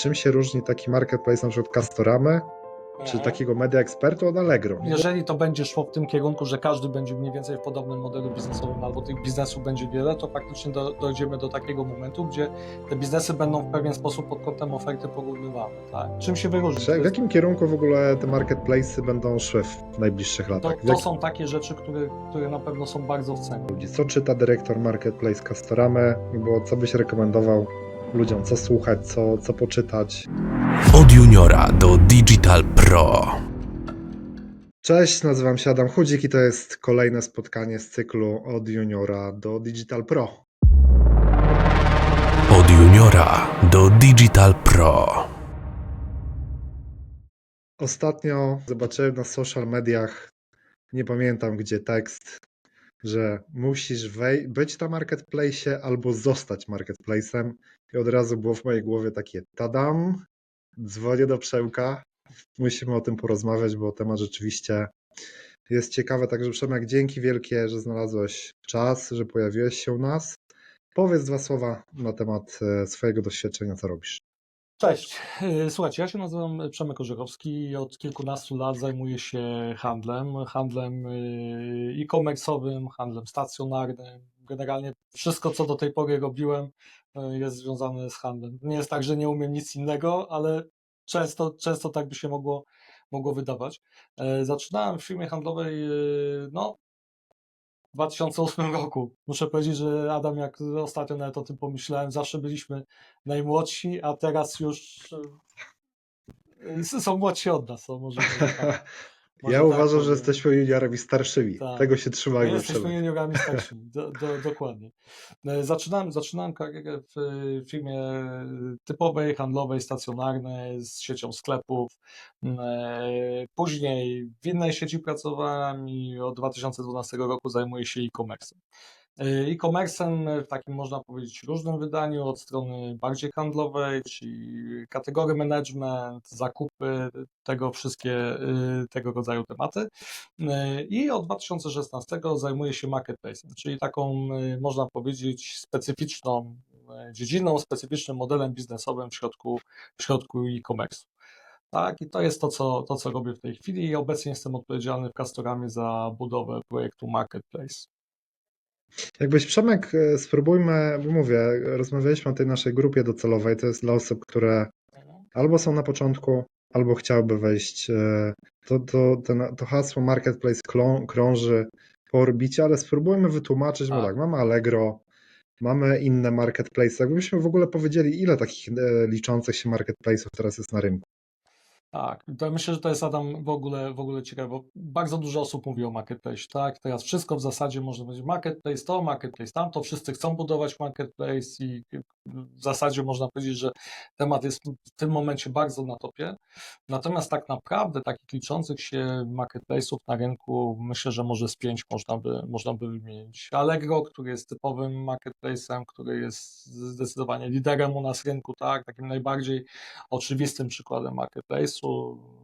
Czym się różni taki marketplace na przykład Castoramy, czy takiego Media Expertu od Allegro? Jeżeli to będzie szło w tym kierunku, że każdy będzie mniej więcej w podobnym modelu biznesowym albo tych biznesów będzie wiele, to faktycznie dojdziemy do takiego momentu, gdzie te biznesy będą w pewien sposób pod kątem oferty porównywane. Tak? Czym się wyróżni? W jakim kierunku w ogóle te marketplace'y będą szły w najbliższych latach? To są takie rzeczy, które na pewno są bardzo w cenie. Co czyta dyrektor marketplace Castoramy? Bo co byś rekomendował ludziom, co słuchać, co poczytać? Od juniora do Digital Pro. Cześć, nazywam się Adam Chudzik i to jest kolejne spotkanie z cyklu Od juniora do Digital Pro. Od juniora do Digital Pro. Ostatnio zobaczyłem na social mediach, nie pamiętam gdzie, tekst, że musisz być na marketplace albo zostać marketplace'em i od razu było w mojej głowie takie tadam, dzwonię do Przemka, musimy o tym porozmawiać, bo temat rzeczywiście jest ciekawy. Także Przemek, dzięki wielkie, że znalazłeś czas, że pojawiłeś się u nas. Powiedz dwa słowa na temat swojego doświadczenia, co robisz. Cześć, słuchajcie, ja się nazywam Przemek Orzechowski i od kilkunastu lat zajmuję się handlem e-commerce'owym, handlem stacjonarnym. Generalnie wszystko, co do tej pory robiłem, jest związane z handlem. Nie jest tak, że nie umiem nic innego, ale często tak by się mogło wydawać. Zaczynałem w firmie handlowej w 2008 roku. Muszę powiedzieć, że Adam, jak ostatnio nawet o tym pomyślałem, zawsze byliśmy najmłodsi, a teraz już są młodsi od nas. Może tak, ja uważam, że jesteśmy juniorami starszymi. Tak. Tego się trzymajmy. My jesteśmy juniorami starszymi, dokładnie. Zaczynałem karierę w firmie typowej, handlowej, stacjonarnej, z siecią sklepów. Później w innej sieci pracowałem i od 2012 roku zajmuję się e-commerce'em. E-commerce'em w takim, można powiedzieć, różnym wydaniu, od strony bardziej handlowej, czyli kategory management, zakupy, tego rodzaju tematy. I od 2016 zajmuję się marketplace'em, czyli taką, można powiedzieć, specyficzną dziedziną, specyficznym modelem biznesowym w środku e-commerce'u. Tak, i to jest to, co robię w tej chwili i obecnie jestem odpowiedzialny w Castoramie za budowę projektu Marketplace. Jakbyś Przemek, spróbujmy, bo mówię, rozmawialiśmy o tej naszej grupie docelowej, to jest dla osób, które albo są na początku, albo chciałyby wejść. To hasło marketplace krąży po orbicie, ale spróbujmy wytłumaczyć, bo tak, mamy Allegro, mamy inne marketplace. Jakbyśmy w ogóle powiedzieli, ile takich liczących się marketplace'ów teraz jest na rynku? Tak, to myślę, że to jest, Adam, w ogóle ciekawe, bo bardzo dużo osób mówi o marketplace, tak? Teraz wszystko w zasadzie można powiedzieć marketplace to, marketplace tamto, wszyscy chcą budować marketplace i w zasadzie można powiedzieć, że temat jest w tym momencie bardzo na topie. Natomiast tak naprawdę takich liczących się marketplace'ów na rynku myślę, że może z 5 można by wymienić. Allegro, który jest typowym marketplace'em, który jest zdecydowanie liderem u nas rynku, tak? Takim najbardziej oczywistym przykładem marketplace'u.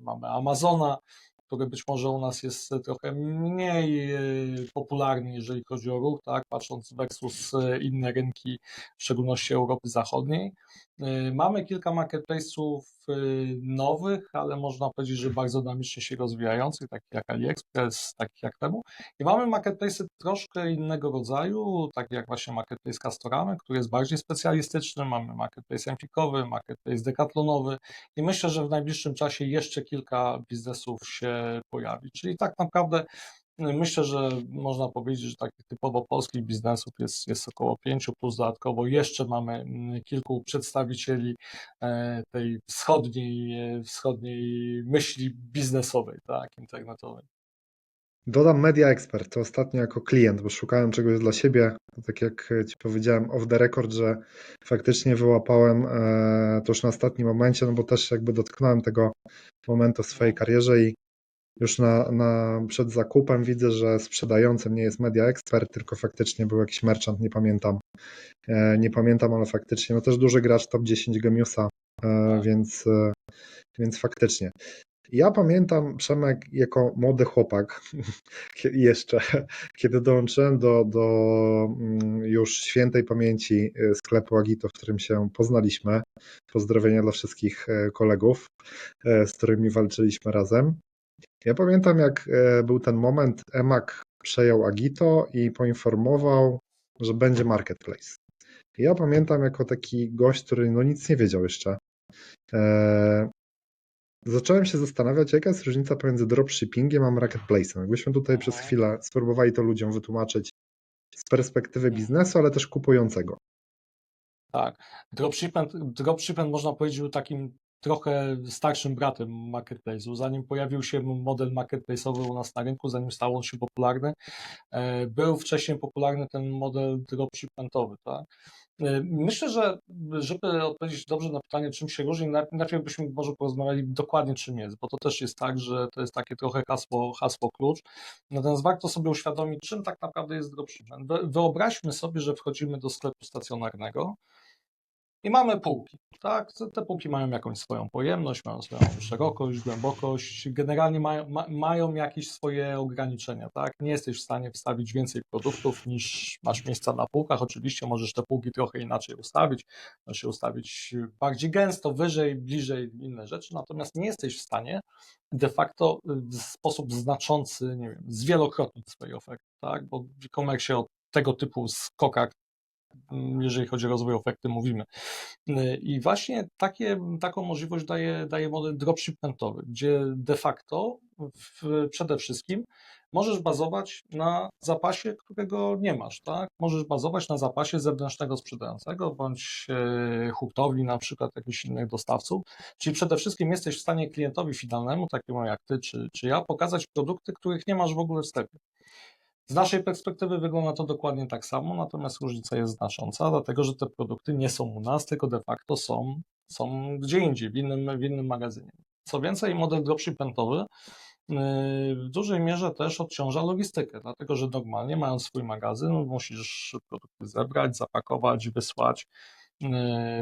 Mamy Amazona, który być może u nas jest trochę mniej popularny, jeżeli chodzi o ruch, tak, patrząc versus inne rynki, w szczególności Europy Zachodniej. Mamy kilka marketplace'ów nowych, ale można powiedzieć, że bardzo dynamicznie się rozwijających, takich jak AliExpress, takich jak temu. I mamy marketplace'y troszkę innego rodzaju, takie jak właśnie marketplace Castoramy, który jest bardziej specjalistyczny. Mamy marketplace Empikowy, marketplace Decathlonowy i myślę, że w najbliższym czasie jeszcze kilka biznesów się pojawi. Czyli tak naprawdę myślę, że można powiedzieć, że takich typowo polskich biznesów jest około 5, plus dodatkowo jeszcze mamy kilku przedstawicieli tej wschodniej myśli biznesowej, tak, internetowej. Dodam Media Expert, to ostatnio jako klient, bo szukałem czegoś dla siebie, tak jak Ci powiedziałem off the record, że faktycznie wyłapałem to już na ostatnim momencie, no bo też jakby dotknąłem tego momentu w swojej karierze i już przed zakupem widzę, że sprzedającym nie jest Media Expert, tylko faktycznie był jakiś merchant, nie pamiętam, ale faktycznie, no też duży gracz top 10 Gemiusa, więc faktycznie. Ja pamiętam, Przemek, jako młody chłopak, jeszcze, kiedy dołączyłem do już świętej pamięci sklepu Agito, w którym się poznaliśmy. Pozdrowienia dla wszystkich kolegów, z którymi walczyliśmy razem. Ja pamiętam, jak był ten moment, Emak przejął Agito i poinformował, że będzie marketplace. Ja pamiętam, jako taki gość, który no nic nie wiedział jeszcze, zacząłem się zastanawiać, jaka jest różnica pomiędzy dropshippingiem a marketplace'em. Jakbyśmy tutaj przez chwilę spróbowali to ludziom wytłumaczyć z perspektywy biznesu, ale też kupującego. Tak. Dropshipment można powiedzieć był takim trochę starszym bratem marketplace'u. Zanim pojawił się model marketplace'owy u nas na rynku, zanim stał on się popularny, był wcześniej popularny ten model dropshipmentowy, tak? Myślę, że żeby odpowiedzieć dobrze na pytanie, czym się różni, najpierw byśmy może porozmawiali dokładnie, czym jest, bo to też jest tak, że to jest takie trochę hasło klucz. Natomiast warto sobie uświadomić, czym tak naprawdę jest dropshipment. Wyobraźmy sobie, że wchodzimy do sklepu stacjonarnego i mamy półki, tak? Te półki mają jakąś swoją pojemność, mają swoją szerokość, głębokość, generalnie mają jakieś swoje ograniczenia, tak? Nie jesteś w stanie wstawić więcej produktów niż masz miejsca na półkach. Oczywiście możesz te półki trochę inaczej ustawić, możesz je ustawić bardziej gęsto, wyżej, bliżej, inne rzeczy, natomiast nie jesteś w stanie de facto w sposób znaczący, nie wiem, zwielokrotnić swojej oferty, tak? Bo w e-commerce o tego typu skokach, jeżeli chodzi o rozwój oferty, mówimy. I właśnie taką możliwość daje model dropshipmentowy, gdzie de facto przede wszystkim możesz bazować na zapasie, którego nie masz, tak? Możesz bazować na zapasie zewnętrznego sprzedającego bądź hurtowni, na przykład jakichś innych dostawców, czyli przede wszystkim jesteś w stanie klientowi finalnemu, takiemu jak ty czy ja, pokazać produkty, których nie masz w ogóle w sklepie. Z naszej perspektywy wygląda to dokładnie tak samo, natomiast różnica jest znacząca, dlatego że te produkty nie są u nas, tylko de facto są gdzie indziej, w innym magazynie. Co więcej, model dropshipmentowy w dużej mierze też odciąża logistykę, dlatego że normalnie, mając swój magazyn, musisz produkty zebrać, zapakować, wysłać.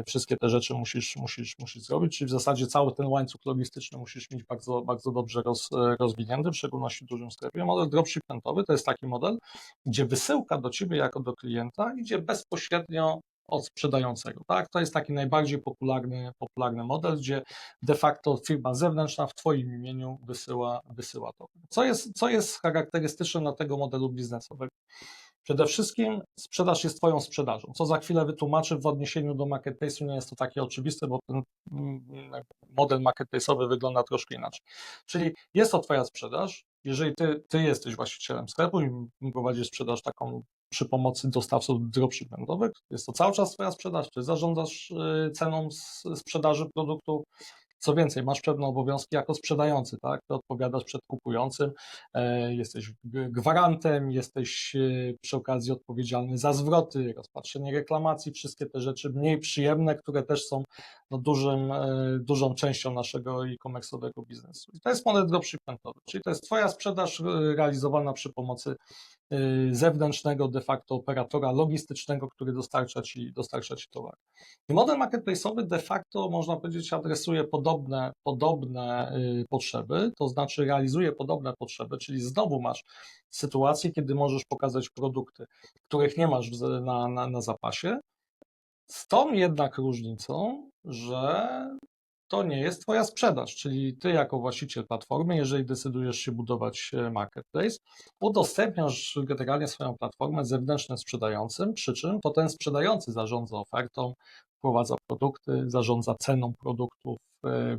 Wszystkie te rzeczy musisz zrobić, czyli w zasadzie cały ten łańcuch logistyczny musisz mieć bardzo, bardzo dobrze rozwinięty, w szczególności w dużym sklepie. Model dropshipmentowy to jest taki model, gdzie wysyłka do ciebie jako do klienta idzie bezpośrednio od sprzedającego. Tak? To jest taki najbardziej popularny model, gdzie de facto firma zewnętrzna w twoim imieniu wysyła to. Co jest charakterystyczne dla tego modelu biznesowego? Przede wszystkim sprzedaż jest twoją sprzedażą, co za chwilę wytłumaczę w odniesieniu do marketplace'u. Nie jest to takie oczywiste, bo ten model marketplace'owy wygląda troszkę inaczej. Czyli jest to twoja sprzedaż. Jeżeli ty jesteś właścicielem sklepu i prowadzisz sprzedaż taką przy pomocy dostawców dropshipmentowych, jest to cały czas twoja sprzedaż. Ty zarządzasz ceną sprzedaży produktu. Co więcej, masz pewne obowiązki jako sprzedający, tak? Ty odpowiadasz przed kupującym, jesteś gwarantem, jesteś przy okazji odpowiedzialny za zwroty, rozpatrzenie reklamacji, wszystkie te rzeczy mniej przyjemne, które też są no, dużą częścią naszego e-commerce'owego biznesu. I to jest model dropshipmentowy, czyli to jest twoja sprzedaż realizowana przy pomocy zewnętrznego de facto operatora logistycznego, który dostarcza ci towar. I model marketplace'owy de facto, można powiedzieć, adresuje podobne potrzeby, to znaczy realizuje podobne potrzeby, czyli znowu masz sytuację, kiedy możesz pokazać produkty, których nie masz na zapasie, z tą jednak różnicą, że to nie jest twoja sprzedaż, czyli ty jako właściciel platformy, jeżeli decydujesz się budować marketplace, udostępniasz generalnie swoją platformę zewnętrznym sprzedającym, przy czym to ten sprzedający zarządza ofertą, wprowadza produkty, zarządza ceną produktów,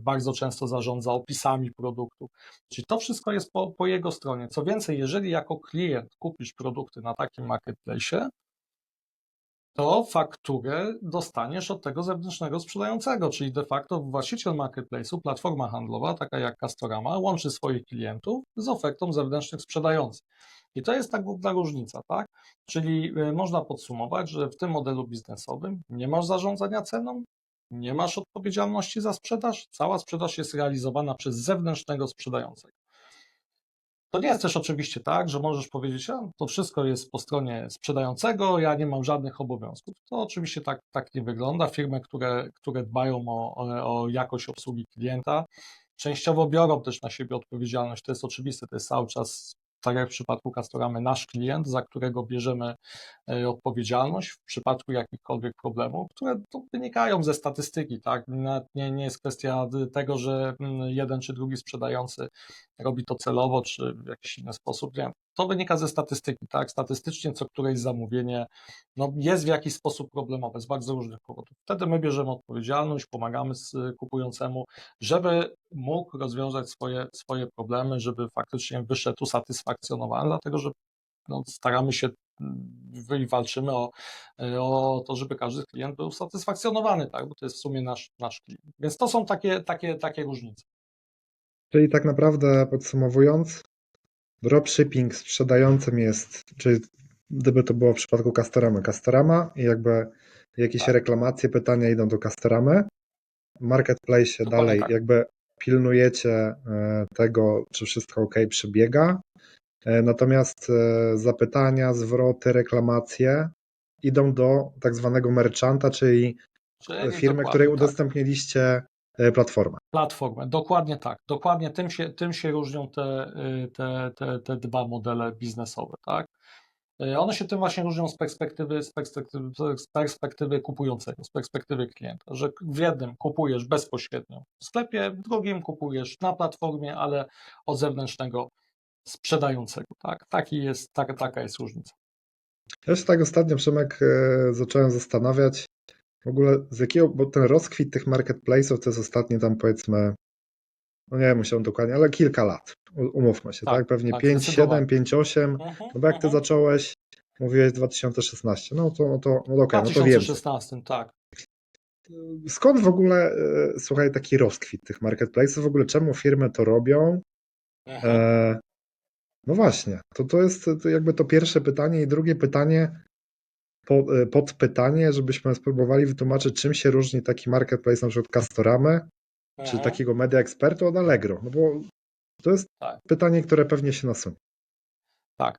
bardzo często zarządza opisami produktów, czyli to wszystko jest po jego stronie. Co więcej, jeżeli jako klient kupisz produkty na takim marketplace, to fakturę dostaniesz od tego zewnętrznego sprzedającego, czyli de facto właściciel marketplace'u, platforma handlowa, taka jak Castorama, łączy swoich klientów z ofertą zewnętrznych sprzedających. I to jest ta główna różnica, tak? Czyli można podsumować, że w tym modelu biznesowym nie masz zarządzania ceną, nie masz odpowiedzialności za sprzedaż, cała sprzedaż jest realizowana przez zewnętrznego sprzedającego. To nie jest też oczywiście tak, że możesz powiedzieć, a to wszystko jest po stronie sprzedającego, ja nie mam żadnych obowiązków. To oczywiście tak nie wygląda. Firmy, które dbają o jakość obsługi klienta, częściowo biorą też na siebie odpowiedzialność, to jest oczywiste, to jest cały czas, tak jak w przypadku Castoramy, nasz klient, za którego bierzemy odpowiedzialność w przypadku jakichkolwiek problemów, które wynikają ze statystyki, tak? Nie jest kwestia tego, że jeden czy drugi sprzedający robi to celowo, czy w jakiś inny sposób, nie. To wynika ze statystyki, tak? Statystycznie co któreś zamówienie jest w jakiś sposób problemowe z bardzo różnych powodów. Wtedy my bierzemy odpowiedzialność, pomagamy kupującemu, żeby mógł rozwiązać swoje problemy, żeby faktycznie wyszedł usatysfakcjonowany, dlatego że staramy się i walczymy o to, żeby każdy klient był usatysfakcjonowany, tak? Bo to jest w sumie nasz klient. Więc to są takie różnice. Czyli tak naprawdę podsumowując, dropshipping sprzedającym jest, czyli gdyby to było w przypadku Castorama i jakby jakieś reklamacje, pytania idą do Castoramy, w marketplace Dokładnie dalej tak. jakby pilnujecie tego, czy wszystko ok przebiega, natomiast zapytania, zwroty, reklamacje idą do tak zwanego merchanta, czyli Czyli firmy, dokładnie której tak. udostępniliście platformę. Platformę, dokładnie tak. Dokładnie tym się różnią te dwa modele biznesowe, tak? One się tym właśnie różnią z perspektywy kupującego, z perspektywy klienta, że w jednym kupujesz bezpośrednio w sklepie, w drugim kupujesz na platformie, ale od zewnętrznego sprzedającego, tak? Taka jest różnica. Ja się tak ostatnio, Przemek, zacząłem zastanawiać w ogóle z jakiego, bo ten rozkwit tych marketplace'ów to jest ostatnie tam powiedzmy, no nie wiem, musiałem dokładnie, ale kilka lat, umówmy się, tak? Pewnie 5, 7, 5, 8, no bo jak ty zacząłeś, mówiłeś 2016, no okej, no to więcej. 2016, tak. Skąd w ogóle, słuchaj, taki rozkwit tych marketplace'ów, w ogóle czemu firmy to robią? No właśnie, to jest jakby to pierwsze pytanie i drugie pytanie, podpytanie, żebyśmy spróbowali wytłumaczyć, czym się różni taki marketplace na przykład Castoramy, czy takiego Media Expertu od Allegro, no bo to jest pytanie, które pewnie się nasunie. Tak.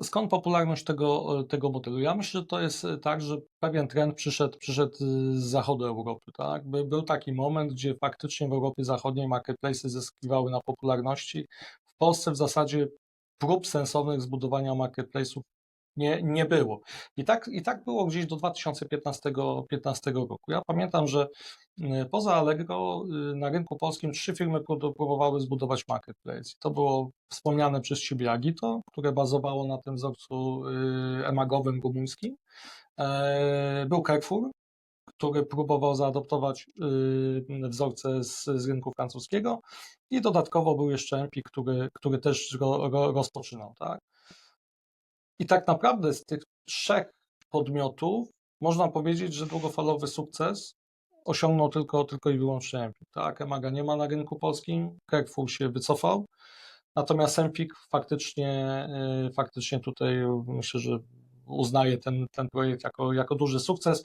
Skąd popularność tego modelu? Ja myślę, że to jest tak, że pewien trend przyszedł z zachodu Europy. Tak? Był taki moment, gdzie faktycznie w Europie Zachodniej marketplace'y zyskiwały na popularności. W Polsce w zasadzie prób sensownych zbudowania marketplace'ów nie było. I tak było gdzieś do 2015 roku. Ja pamiętam, że poza Allegro na rynku polskim 3 firmy próbowały zbudować marketplace. To było wspomniane przez Ciebie Agito, które bazowało na tym wzorcu emagowym rumuńskim. Był Carrefour, który próbował zaadoptować wzorce z rynku francuskiego i dodatkowo był jeszcze Empik, który też rozpoczynał. Tak? I tak naprawdę z tych 3 podmiotów można powiedzieć, że długofalowy sukces osiągnął tylko i wyłącznie Empik. Tak? Emaga nie ma na rynku polskim, Carrefour się wycofał, natomiast Empik faktycznie tutaj myślę, że uznaje ten projekt jako duży sukces.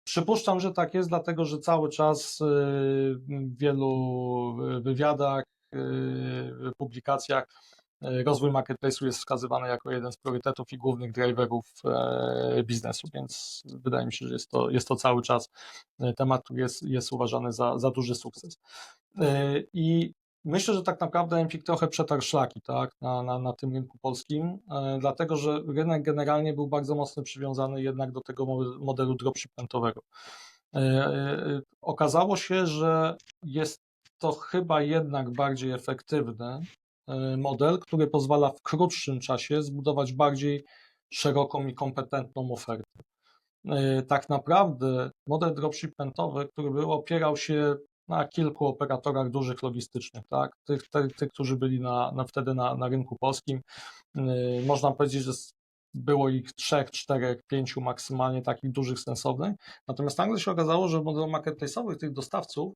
Przypuszczam, że tak jest, dlatego że cały czas w wielu wywiadach, publikacjach rozwój marketplace'u jest wskazywany jako jeden z priorytetów i głównych driverów biznesu, więc wydaje mi się, że jest to cały czas temat, który jest uważany za duży sukces. I myślę, że tak naprawdę Empik trochę przetarł szlaki, tak, na tym rynku polskim, dlatego że rynek generalnie był bardzo mocno przywiązany jednak do tego modelu dropshipmentowego. Okazało się, że jest to chyba jednak bardziej efektywny model, który pozwala w krótszym czasie zbudować bardziej szeroką i kompetentną ofertę. Tak naprawdę model dropshipmentowy, który opierał się na kilku operatorach dużych logistycznych, tak? Tych którzy byli wtedy na rynku polskim. Można powiedzieć, że było ich 3, 4, 5 maksymalnie takich dużych, sensownych. Natomiast nagle się okazało, że w modelu marketplace'owych tych dostawców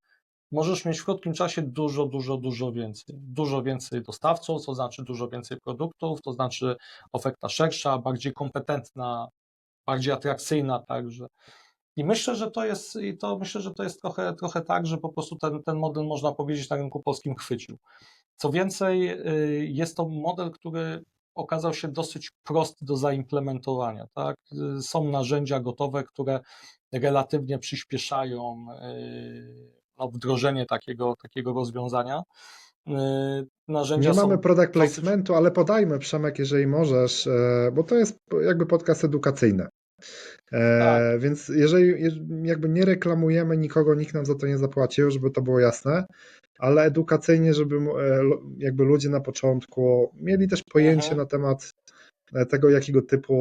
możesz mieć w krótkim czasie dużo więcej. Dużo więcej dostawców, to znaczy dużo więcej produktów, to znaczy oferta szersza, bardziej kompetentna, bardziej atrakcyjna także. I myślę, że to jest trochę tak, że po prostu ten model, można powiedzieć, na rynku polskim chwycił. Co więcej, jest to model, który okazał się dosyć prosty do zaimplementowania. Tak? Są narzędzia gotowe, które relatywnie przyspieszają wdrożenie takiego rozwiązania. Nie Narzędzia mamy są product dosyć... placementu, ale podajmy, Przemek, jeżeli możesz, bo to jest jakby podcast edukacyjny. Tak. Więc jeżeli jakby nie reklamujemy nikogo, nikt nam za to nie zapłacił, żeby to było jasne, ale edukacyjnie, żeby jakby ludzie na początku mieli też pojęcie na temat tego, jakiego typu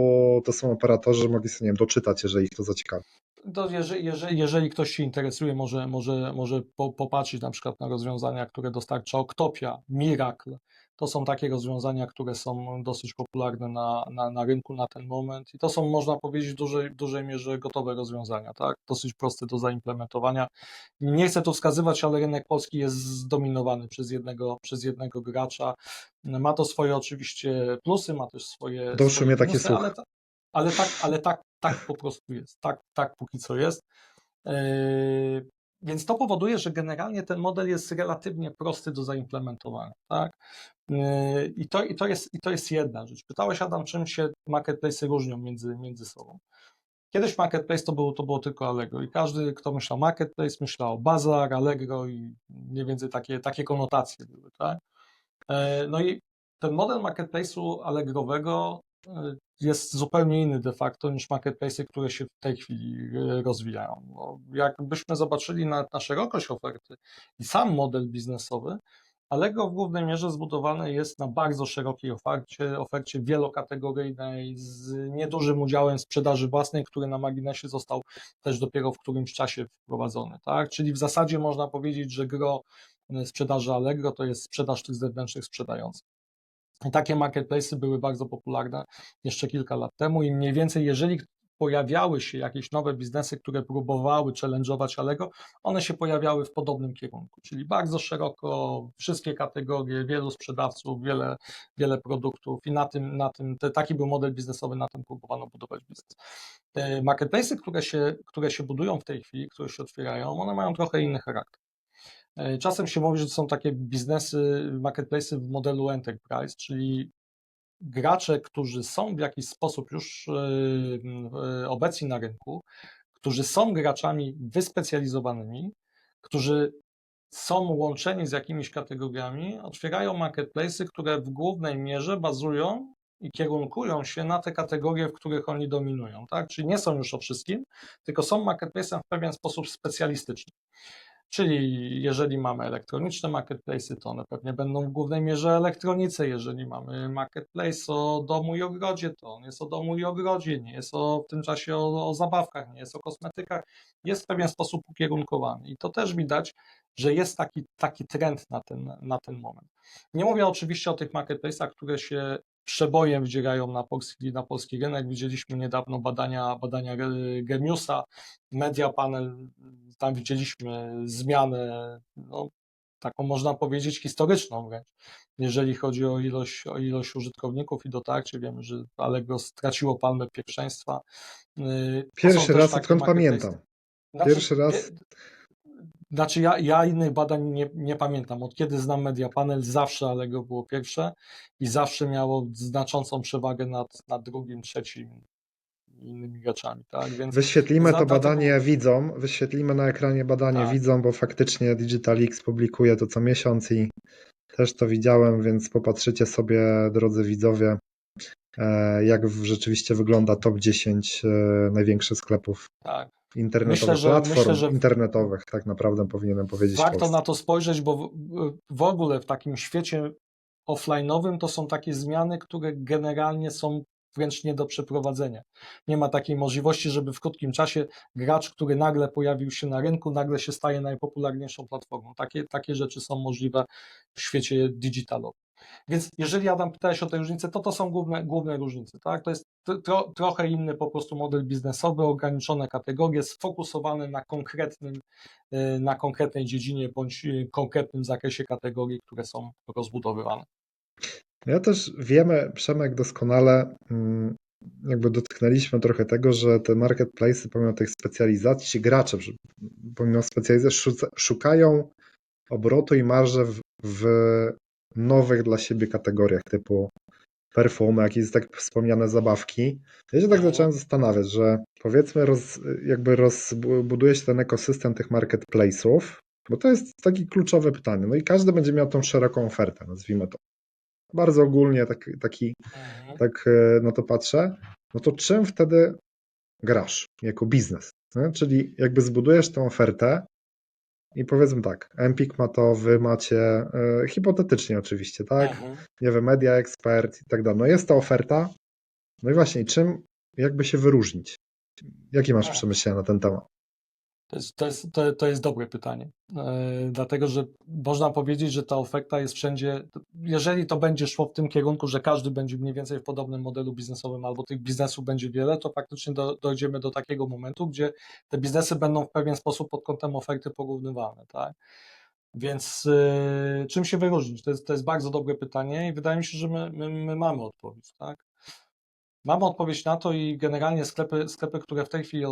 to są operatorzy, że mogli sobie, nie wiem, doczytać, jeżeli ich to zaciekawi. To jeżeli ktoś się interesuje, może popatrzeć na przykład na rozwiązania, które dostarcza Octopia, Miracle. To są takie rozwiązania, które są dosyć popularne na rynku na ten moment i to są, można powiedzieć, w dużej mierze gotowe rozwiązania, tak? Dosyć proste do zaimplementowania. Nie chcę tu wskazywać, ale rynek polski jest zdominowany przez jednego gracza. Ma to swoje oczywiście plusy, ma też swoje Doszły mnie takie minusy, słuchy. ale tak po prostu jest, tak póki co jest. Więc to powoduje, że generalnie ten model jest relatywnie prosty do zaimplementowania, tak? I to jest jedna rzecz. Pytałeś, Adam, czym się marketplace'y różnią między sobą. Kiedyś marketplace to było tylko Allegro i każdy, kto myślał marketplace, myślał Bazar, Allegro i mniej więcej takie konotacje były, tak? No i ten model marketplace'u allegrowego jest zupełnie inny de facto niż marketplace'y, które się w tej chwili rozwijają. Bo jakbyśmy zobaczyli na szerokość oferty i sam model biznesowy, Allegro w głównej mierze zbudowane jest na bardzo szerokiej ofercie wielokategoryjnej, z niedużym udziałem sprzedaży własnej, który na marginesie został też dopiero w którymś czasie wprowadzony. Tak? Czyli w zasadzie można powiedzieć, że gro sprzedaży Allegro to jest sprzedaż tych zewnętrznych sprzedających. I takie marketplace'y były bardzo popularne jeszcze kilka lat temu i mniej więcej jeżeli pojawiały się jakieś nowe biznesy, które próbowały challenge'ować Allegro, one się pojawiały w podobnym kierunku, czyli bardzo szeroko, wszystkie kategorie, wielu sprzedawców, wiele produktów i taki był model biznesowy, na tym próbowano budować biznes. Te marketplace'y, które się budują w tej chwili, które się otwierają, one mają trochę inny charakter. Czasem się mówi, że to są takie biznesy, marketplace'y w modelu enterprise, czyli gracze, którzy są w jakiś sposób już obecni na rynku, którzy są graczami wyspecjalizowanymi, którzy są łączeni z jakimiś kategoriami, otwierają marketplace'y, które w głównej mierze bazują i kierunkują się na te kategorie, w których oni dominują, tak? Czyli nie są już o wszystkim, tylko są marketplace'em w pewien sposób specjalistyczny. Czyli jeżeli mamy elektroniczne marketplace'y, to one pewnie będą w głównej mierze elektronice. Jeżeli mamy marketplace o domu i ogrodzie, to on jest o domu i ogrodzie, nie jest w tym czasie o zabawkach, nie jest o kosmetykach, jest w pewien sposób ukierunkowany. I to też widać, że jest taki trend na ten moment. Nie mówię oczywiście o tych marketplace'ach, które się przebojem wdzierają na polski rynek. Widzieliśmy niedawno badania Gemiusa, Media Panel, tam widzieliśmy zmianę, no, taką można powiedzieć historyczną wręcz, jeżeli chodzi o ilość użytkowników i dotarcie. Wiemy, że Allegro straciło palmę pierwszeństwa. Pierwszy raz, odkąd pamiętam. Pierwszy raz. Znaczy ja innych badań nie pamiętam. Od kiedy znam Media Panel, zawsze Allegro było pierwsze i zawsze miało znaczącą przewagę nad drugim, trzecim innymi graczami. Tak? Więc wyświetlimy to badanie widzom, wyświetlimy na ekranie badanie tak. widzom, bo faktycznie DigitalX publikuje to co miesiąc i też to widziałem, więc popatrzycie sobie, drodzy widzowie, jak rzeczywiście wygląda top 10 największych sklepów internetowych, platform internetowych, tak naprawdę powinienem powiedzieć. Warto na to spojrzeć, bo w ogóle w takim świecie offline'owym to są takie zmiany, które generalnie są wręcz nie do przeprowadzenia. Nie ma takiej możliwości, żeby w krótkim czasie gracz, który nagle pojawił się na rynku, nagle się staje najpopularniejszą platformą. Takie rzeczy są możliwe w świecie digitalowym. Więc jeżeli Adam pytałeś o te różnice, to są główne różnice. Tak? To jest trochę inny po prostu model biznesowy, ograniczone kategorie, sfokusowane na konkretnej dziedzinie bądź konkretnym zakresie kategorii, które są rozbudowywane. Ja też wiemy, Przemek, doskonale, jakby dotknęliśmy trochę tego, że te marketplace'y pomimo tych specjalizacji, gracze pomimo specjalizacji szukają obrotu i marży w nowych dla siebie kategoriach typu perfumy, jak jest tak wspomniane zabawki. Ja się tak zacząłem zastanawiać, że powiedzmy buduje się ten ekosystem tych marketplace'ów Bo to jest takie kluczowe pytanie. No i każdy będzie miał tą szeroką ofertę, nazwijmy to. Bardzo ogólnie tak na to patrzę. No to czym wtedy grasz jako biznes? Nie? Czyli jakby zbudujesz tą ofertę i powiedzmy tak, Empik ma to, wy macie, hipotetycznie oczywiście, tak? Nie wiem, Media Expert i tak dalej. No jest ta oferta. No i właśnie, czym jakby się wyróżnić? Jakie masz przemyślenia na ten temat? To jest dobre pytanie, dlatego że można powiedzieć, że ta oferta jest wszędzie, jeżeli to będzie szło w tym kierunku, że każdy będzie mniej więcej w podobnym modelu biznesowym albo tych biznesów będzie wiele, to faktycznie dojdziemy do takiego momentu, gdzie te biznesy będą w pewien sposób pod kątem oferty porównywane, tak? Więc czym się wyróżnić? To jest bardzo dobre pytanie i wydaje mi się, że my mamy odpowiedź, tak? Mamy odpowiedź na to i generalnie sklepy, które w tej chwili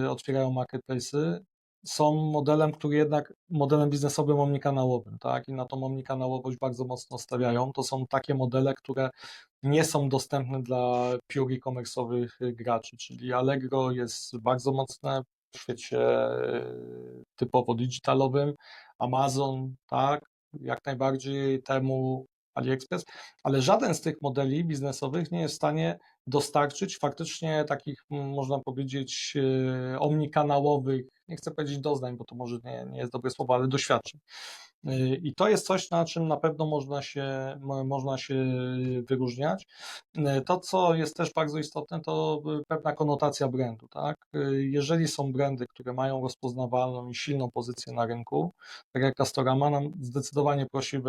otwierają marketplace'y, są modelem, który jednak modelem biznesowym omnikanałowym, tak? I na tą omnikanałowość bardzo mocno stawiają. To są takie modele, które nie są dostępne dla pure e-commerce'owych graczy, czyli Allegro jest bardzo mocne w świecie typowo digitalowym, Amazon, tak? Jak najbardziej, Temu, AliExpress, ale żaden z tych modeli biznesowych nie jest w stanie dostarczyć faktycznie takich, można powiedzieć, omnikanałowych, nie chcę powiedzieć doznań, bo to może nie jest dobre słowo, ale doświadczeń. I to jest coś, na czym na pewno można się wyróżniać. To, co jest też bardzo istotne, to pewna konotacja brandu, tak? Jeżeli są brandy, które mają rozpoznawalną i silną pozycję na rynku, tak jak Castorama, nam zdecydowanie prościej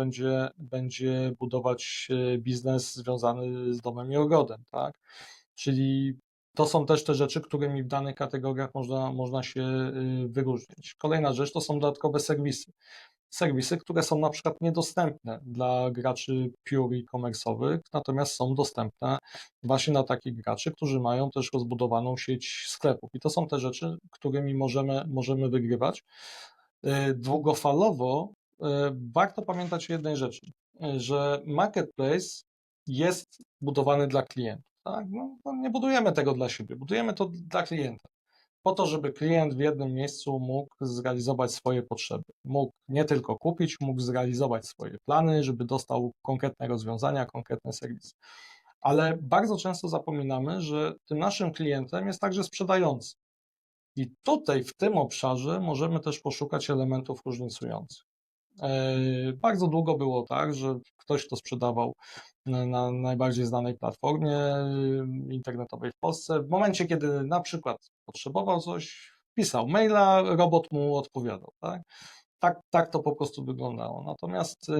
będzie budować biznes związany z domem i ogrodem, tak? Czyli to są też te rzeczy, którymi w danych kategoriach można się wyróżnić. Kolejna rzecz to są dodatkowe serwisy. Serwisy, które są na przykład niedostępne dla graczy pure e-commerce'owych, natomiast są dostępne właśnie dla takich graczy, którzy mają też rozbudowaną sieć sklepów. I to są te rzeczy, którymi możemy wygrywać. Długofalowo warto pamiętać o jednej rzeczy, że marketplace jest budowany dla klientów. Tak? No nie budujemy tego dla siebie, budujemy to dla klienta. Po to, żeby klient w jednym miejscu mógł zrealizować swoje potrzeby. Mógł nie tylko kupić, mógł zrealizować swoje plany, żeby dostał konkretne rozwiązania, konkretne serwisy. Ale bardzo często zapominamy, że tym naszym klientem jest także sprzedający. I tutaj w tym obszarze możemy też poszukać elementów różnicujących. Bardzo długo było tak, że ktoś, kto sprzedawał na najbardziej znanej platformie internetowej w Polsce, w momencie, kiedy na przykład potrzebował coś, pisał maila, robot mu odpowiadał, tak? Tak to po prostu wyglądało. Natomiast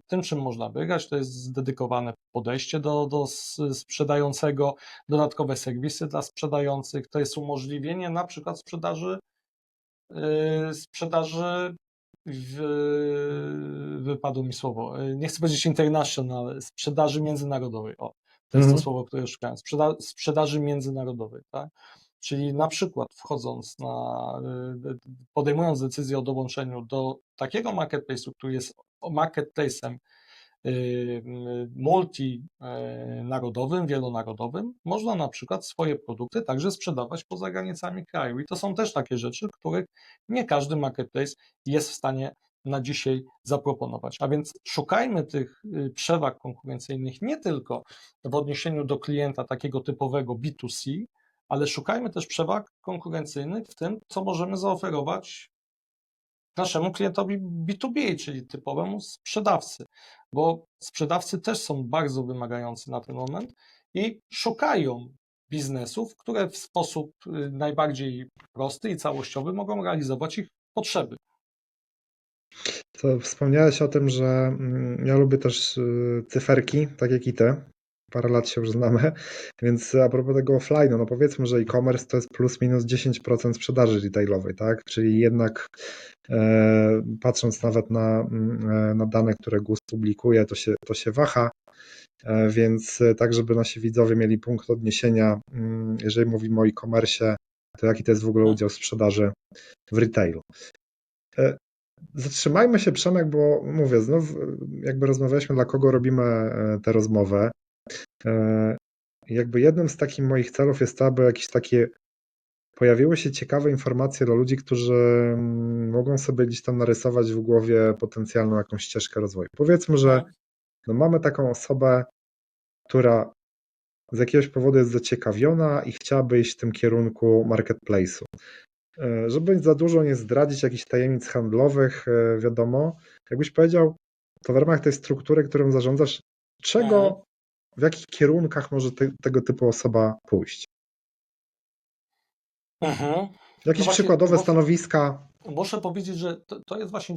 tym, czym można wygrać, to jest zdedykowane podejście do sprzedającego, dodatkowe serwisy dla sprzedających, to jest umożliwienie na przykład sprzedaży wypadło mi słowo, nie chcę powiedzieć international, ale sprzedaży międzynarodowej. O, to jest to słowo, które szukałem. Sprzedaży międzynarodowej, tak? Czyli na przykład podejmując decyzję o dołączeniu do takiego marketplace'u, który jest marketplace'em multinarodowym, wielonarodowym, można na przykład swoje produkty także sprzedawać poza granicami kraju. I to są też takie rzeczy, których nie każdy marketplace jest w stanie na dzisiaj zaproponować. A więc szukajmy tych przewag konkurencyjnych nie tylko w odniesieniu do klienta takiego typowego B2C, ale szukajmy też przewag konkurencyjnych w tym, co możemy zaoferować naszemu klientowi B2B, czyli typowemu sprzedawcy, bo sprzedawcy też są bardzo wymagający na ten moment i szukają biznesów, które w sposób najbardziej prosty i całościowy mogą realizować ich potrzeby. To wspomniałeś o tym, że ja lubię też cyferki, tak jak i ty. Parę lat się już znamy, więc a propos tego offline'u, no powiedzmy, że e-commerce to jest plus minus 10% sprzedaży retailowej, tak? Czyli jednak patrząc nawet na dane, które GUS publikuje, to się waha, więc tak, żeby nasi widzowie mieli punkt odniesienia, jeżeli mówimy o e-commerce, to jaki to jest w ogóle udział sprzedaży w retailu. Zatrzymajmy się, Przemek, bo mówię, znów jakby rozmawialiśmy, dla kogo robimy tę rozmowę. Jakby jednym z takich moich celów jest to, aby jakieś takie pojawiły się ciekawe informacje dla ludzi, którzy mogą sobie gdzieś tam narysować w głowie potencjalną jakąś ścieżkę rozwoju. Powiedzmy, że no mamy taką osobę, która z jakiegoś powodu jest zaciekawiona i chciałaby iść w tym kierunku marketplace'u. Żeby za dużo nie zdradzić jakichś tajemnic handlowych, wiadomo, jakbyś powiedział, to w ramach tej struktury, którą zarządzasz, w jakich kierunkach może tego typu osoba pójść? Jakieś właśnie, przykładowe stanowiska? Muszę powiedzieć, że to jest właśnie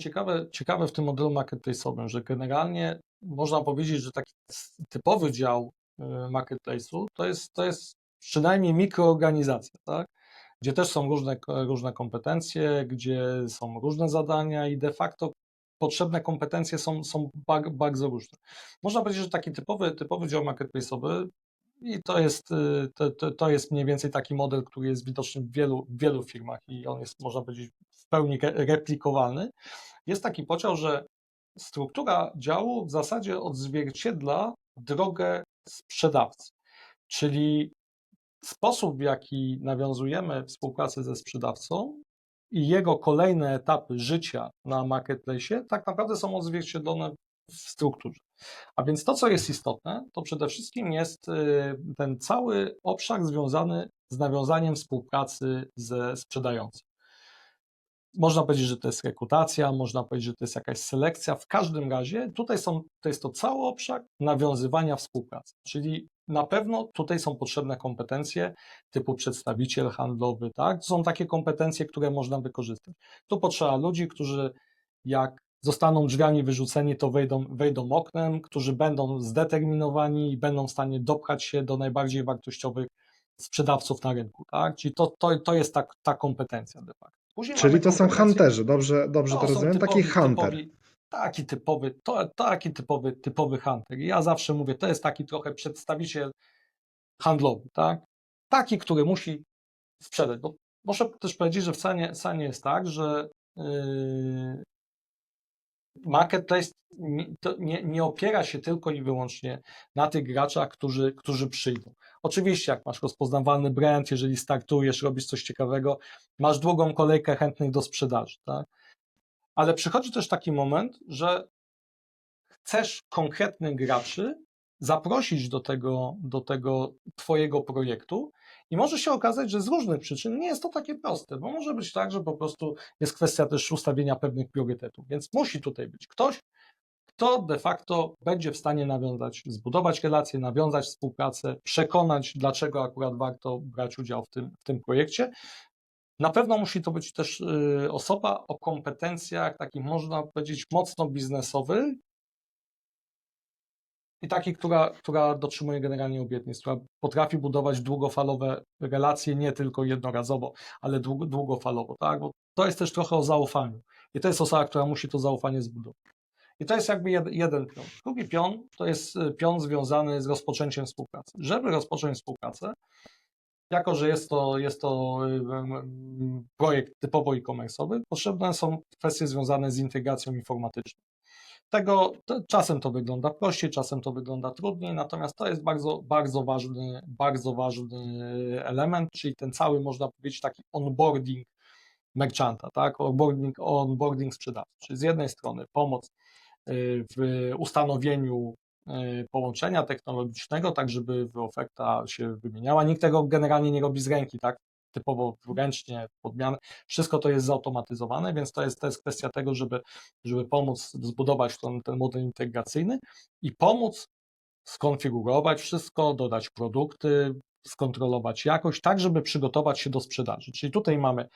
ciekawe w tym modelu marketplace'owym, że generalnie można powiedzieć, że taki typowy dział marketplace'u to jest przynajmniej mikroorganizacja, tak? Gdzie też są różne kompetencje, gdzie są różne zadania i de facto potrzebne kompetencje są bardzo różne. Można powiedzieć, że taki typowy dział marketplace'owy i to jest mniej więcej taki model, który jest widoczny w wielu firmach i on jest, można powiedzieć, w pełni replikowalny. Jest taki podział, że struktura działu w zasadzie odzwierciedla drogę sprzedawcy, czyli sposób, w jaki nawiązujemy współpracę ze sprzedawcą i jego kolejne etapy życia na marketplace tak naprawdę są odzwierciedlone w strukturze. A więc to, co jest istotne, to przede wszystkim jest ten cały obszar związany z nawiązaniem współpracy ze sprzedającym. Można powiedzieć, że to jest rekrutacja, można powiedzieć, że to jest jakaś selekcja. W każdym razie to jest to cały obszar nawiązywania współpracy, czyli na pewno tutaj są potrzebne kompetencje typu przedstawiciel handlowy, tak? To są takie kompetencje, które można wykorzystać. Tu potrzeba ludzi, którzy jak zostaną drzwiami wyrzuceni, to wejdą oknem, którzy będą zdeterminowani i będą w stanie dopchać się do najbardziej wartościowych sprzedawców na rynku, tak? Czyli to jest ta kompetencja de facto. Później Czyli mamy to są kompetencje, hunterzy, dobrze to są rozumiem? Taki hunter. taki typowy hunter. I ja zawsze mówię, to jest taki trochę przedstawiciel handlowy, tak? Taki, który musi sprzedać, bo muszę też powiedzieć, że wcale nie jest tak, że marketplace nie opiera się tylko i wyłącznie na tych graczach, którzy przyjdą. Oczywiście, jak masz rozpoznawalny brand, jeżeli startujesz, robisz coś ciekawego, masz długą kolejkę chętnych do sprzedaży, tak? Ale przychodzi też taki moment, że chcesz konkretnych graczy zaprosić do tego twojego projektu i może się okazać, że z różnych przyczyn nie jest to takie proste, bo może być tak, że po prostu jest kwestia też ustawienia pewnych priorytetów, więc musi tutaj być ktoś, kto de facto będzie w stanie zbudować relacje, nawiązać współpracę, przekonać, dlaczego akurat warto brać udział w tym projekcie. Na pewno musi to być też osoba o kompetencjach takich, można powiedzieć, mocno biznesowych i takiej, która dotrzymuje generalnie obietnic, która potrafi budować długofalowe relacje, nie tylko jednorazowo, ale długofalowo, tak? Bo to jest też trochę o zaufaniu i to jest osoba, która musi to zaufanie zbudować. I to jest jakby jeden pion. Drugi pion to jest pion związany z rozpoczęciem współpracy. Żeby rozpocząć współpracę, jako że jest to projekt typowo e-commerce'owy, potrzebne są kwestie związane z integracją informatyczną. Czasem to wygląda prościej, czasem to wygląda trudniej, natomiast to jest bardzo ważny element, czyli ten cały, można powiedzieć, taki onboarding merchanta, tak? Onboarding sprzedawcy. Czyli z jednej strony pomoc w ustanowieniu połączenia technologicznego, tak żeby oferta się wymieniała. Nikt tego generalnie nie robi z ręki, tak? Typowo ręcznie, podmiany. Wszystko to jest zautomatyzowane, więc to jest kwestia tego, żeby pomóc zbudować ten model integracyjny i pomóc skonfigurować wszystko, dodać produkty, skontrolować jakość, tak żeby przygotować się do sprzedaży. Czyli tutaj mamy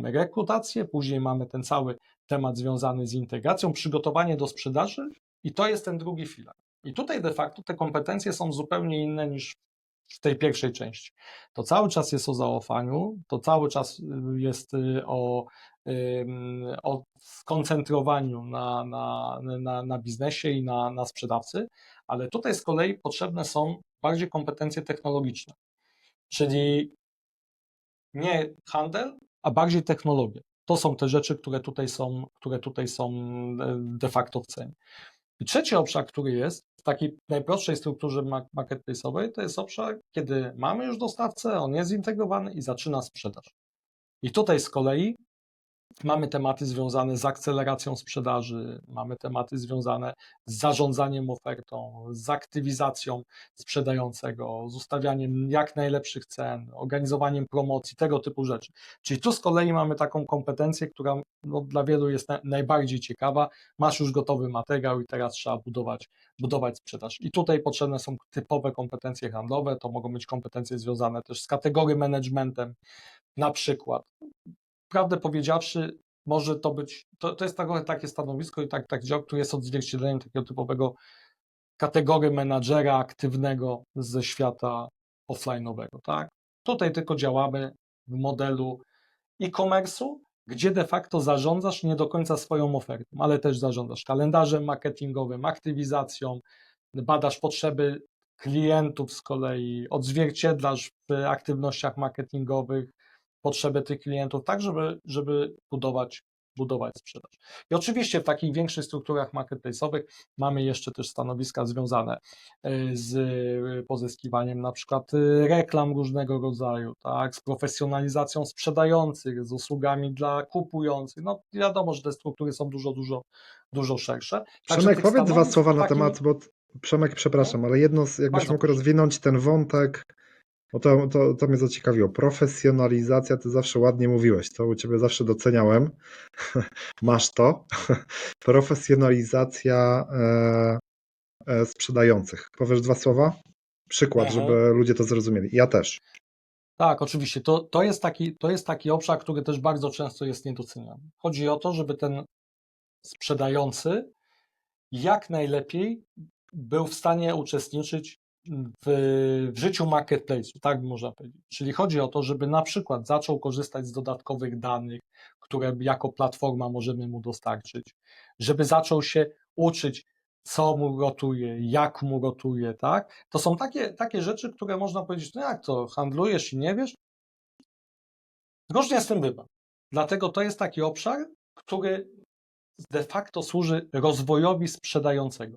rekrutację, później mamy ten cały temat związany z integracją, przygotowanie do sprzedaży i to jest ten drugi filar. I tutaj de facto te kompetencje są zupełnie inne niż w tej pierwszej części. To cały czas jest o zaufaniu, to cały czas jest o skoncentrowaniu na biznesie i na sprzedawcy, ale tutaj z kolei potrzebne są bardziej kompetencje technologiczne, czyli nie handel, a bardziej technologia. To są te rzeczy, które tutaj są de facto w cenie. I trzeci obszar, który jest w takiej najprostszej strukturze marketplace'owej, to jest obszar, kiedy mamy już dostawcę, on jest zintegrowany i zaczyna sprzedaż. I tutaj z kolei mamy tematy związane z akceleracją sprzedaży, mamy tematy związane z zarządzaniem ofertą, z aktywizacją sprzedającego, z ustawianiem jak najlepszych cen, organizowaniem promocji, tego typu rzeczy. Czyli tu z kolei mamy taką kompetencję, która no, dla wielu jest najbardziej ciekawa. Masz już gotowy materiał i teraz trzeba budować sprzedaż. I tutaj potrzebne są typowe kompetencje handlowe, to mogą być kompetencje związane też z kategorii managementem, na przykład. Prawdę powiedziawszy, może to być, to jest takie stanowisko i tak dział, który jest odzwierciedleniem takiego typowego kategorii menadżera aktywnego ze świata offline'owego, tak? Tutaj tylko działamy w modelu e-commerce'u, gdzie de facto zarządzasz nie do końca swoją ofertą, ale też zarządzasz kalendarzem marketingowym, aktywizacją, badasz potrzeby klientów z kolei, odzwierciedlasz w aktywnościach marketingowych potrzeby tych klientów, tak żeby budować sprzedaż. I oczywiście w takich większych strukturach marketplace'owych mamy jeszcze też stanowiska związane z pozyskiwaniem na przykład reklam różnego rodzaju, tak, z profesjonalizacją sprzedających, z usługami dla kupujących. No wiadomo, że te struktury są dużo szersze. Przemek, powiedz dwa słowa na takim... temat, bo Przemek, przepraszam, ale jedno, jakbyś Bardzo mógł proszę. rozwinąć ten wątek, bo to mnie zaciekawiło. Profesjonalizacja, ty zawsze ładnie mówiłeś, to u ciebie zawsze doceniałem. Masz to. Profesjonalizacja sprzedających. Powiesz dwa słowa? Przykład, żeby ludzie to zrozumieli. Ja też. Tak, oczywiście. To jest taki obszar, który też bardzo często jest niedoceniany. Chodzi o to, żeby ten sprzedający jak najlepiej był w stanie uczestniczyć w życiu marketplace'u, tak można powiedzieć. Czyli chodzi o to, żeby na przykład zaczął korzystać z dodatkowych danych, które jako platforma możemy mu dostarczyć, żeby zaczął się uczyć, co mu rotuje, jak mu rotuje, tak? To są takie rzeczy, które można powiedzieć, no jak to, handlujesz i nie wiesz? Różnie z tym bywa. Dlatego to jest taki obszar, który de facto służy rozwojowi sprzedającego.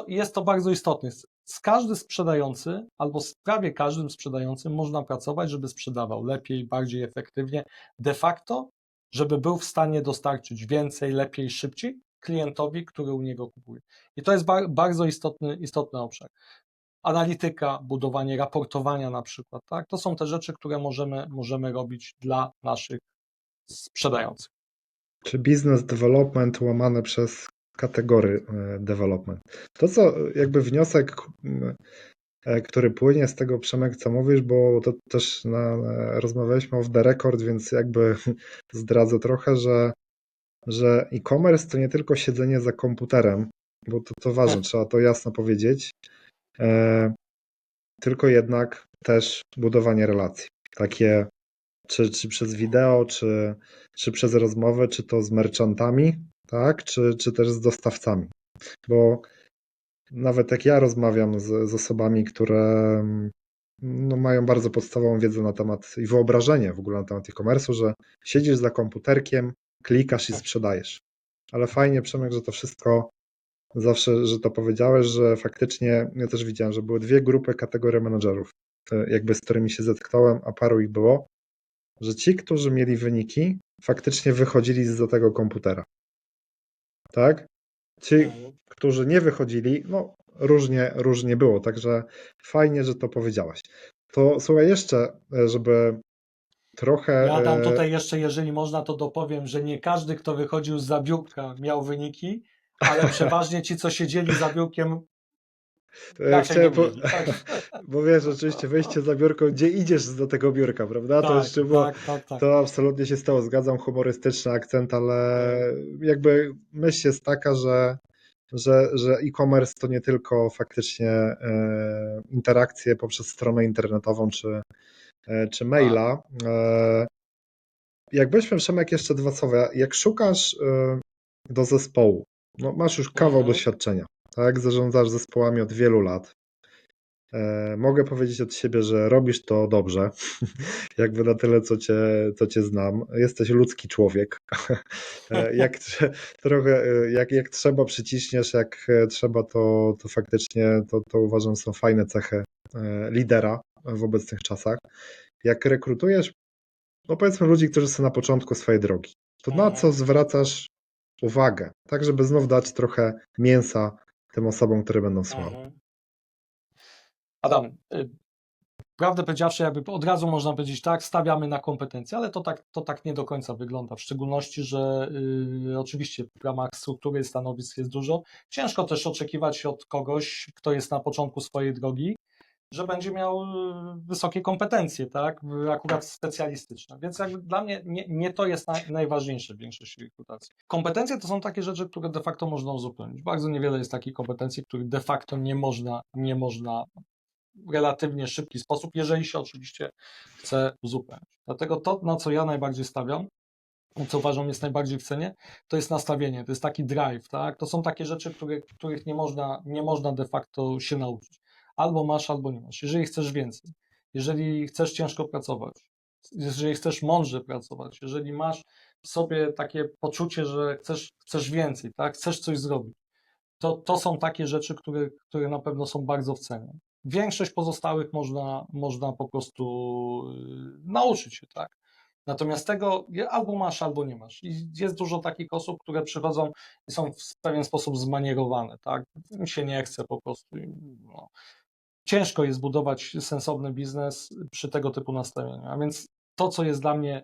Jest to bardzo istotne. Z każdym sprzedający, albo z prawie każdym sprzedającym można pracować, żeby sprzedawał lepiej, bardziej efektywnie, de facto, żeby był w stanie dostarczyć więcej, lepiej, szybciej klientowi, który u niego kupuje. I to jest bardzo istotny obszar. Analityka, budowanie raportowania na przykład, tak? To są te rzeczy, które możemy robić dla naszych sprzedających. Czy business development łamane przez kategory development. To co jakby wniosek, który płynie z tego, Przemek, co mówisz, bo to też rozmawialiśmy off the record, więc jakby zdradzę trochę, że e-commerce to nie tylko siedzenie za komputerem, bo to ważne, trzeba to jasno powiedzieć, tylko jednak też budowanie relacji. Takie czy przez wideo, czy przez rozmowę, czy to z merchantami, tak, czy też z dostawcami. Bo nawet jak ja rozmawiam z osobami, które no, mają bardzo podstawową wiedzę na temat i wyobrażenie w ogóle na temat e-commerce'u, że siedzisz za komputerkiem, klikasz i sprzedajesz. Ale fajnie, Przemek, że to wszystko zawsze, że to powiedziałeś, że faktycznie ja też widziałem, że były dwie grupy kategorii menedżerów, jakby z którymi się zetknąłem, a paru ich było, że ci, którzy mieli wyniki, faktycznie wychodzili zza tego komputera. Tak? Ci, którzy nie wychodzili, no różnie było, także fajnie, że to powiedziałaś. To słuchaj jeszcze, żeby trochę... Ja tam tutaj jeszcze, jeżeli można, to dopowiem, że nie każdy, kto wychodził z biurka, miał wyniki, ale przeważnie ci, co siedzieli za biurkiem, Chciałem, bo wiesz, oczywiście wejście za biurko, gdzie idziesz do tego biurka, prawda? Tak, To jeszcze było, tak. to absolutnie się stało, zgadzam, humorystyczny akcent, ale jakby myśl jest taka, że e-commerce to nie tylko faktycznie interakcje poprzez stronę internetową czy maila. Jakbyśmy, Przemek, jeszcze dwa słowa, jak szukasz do zespołu, no masz już kawał doświadczenia, tak? Zarządzasz zespołami od wielu lat. Mogę powiedzieć od siebie, że robisz to dobrze, jakby na tyle, co cię znam. Jesteś ludzki człowiek. Jak trzeba przyciśniesz, jak trzeba, to faktycznie to uważam, są fajne cechy lidera w obecnych czasach. Jak rekrutujesz no powiedzmy ludzi, którzy są na początku swojej drogi, to na co zwracasz uwagę, tak żeby znów dać trochę mięsa tym osobom, które będą słuchały. Adam, prawdę powiedziawszy, jakby od razu można powiedzieć tak, stawiamy na kompetencje, ale to tak nie do końca wygląda, w szczególności, że oczywiście w ramach struktury stanowisk jest dużo. Ciężko też oczekiwać od kogoś, kto jest na początku swojej drogi, że będzie miał wysokie kompetencje, tak, akurat specjalistyczne. Więc jakby dla mnie nie to jest najważniejsze w większości rekrutacji. Kompetencje to są takie rzeczy, które de facto można uzupełnić. Bardzo niewiele jest takich kompetencji, których de facto nie można w relatywnie szybki sposób, jeżeli się oczywiście chce uzupełnić. Dlatego to, na co ja najbardziej stawiam, co uważam jest najbardziej w cenie, to jest nastawienie, to jest taki drive, tak? To są takie rzeczy, których nie można de facto się nauczyć. Albo masz, albo nie masz. Jeżeli chcesz więcej, jeżeli chcesz ciężko pracować, jeżeli chcesz mądrze pracować, jeżeli masz w sobie takie poczucie, że chcesz więcej, tak? Chcesz coś zrobić, to są takie rzeczy, które na pewno są bardzo w cenie. Większość pozostałych można po prostu nauczyć się, tak? Natomiast tego albo masz, albo nie masz. I jest dużo takich osób, które przychodzą i są w pewien sposób zmanierowane, tak? Im się nie chce po prostu. No. Ciężko jest budować sensowny biznes przy tego typu nastawieniu. A więc to, co jest dla mnie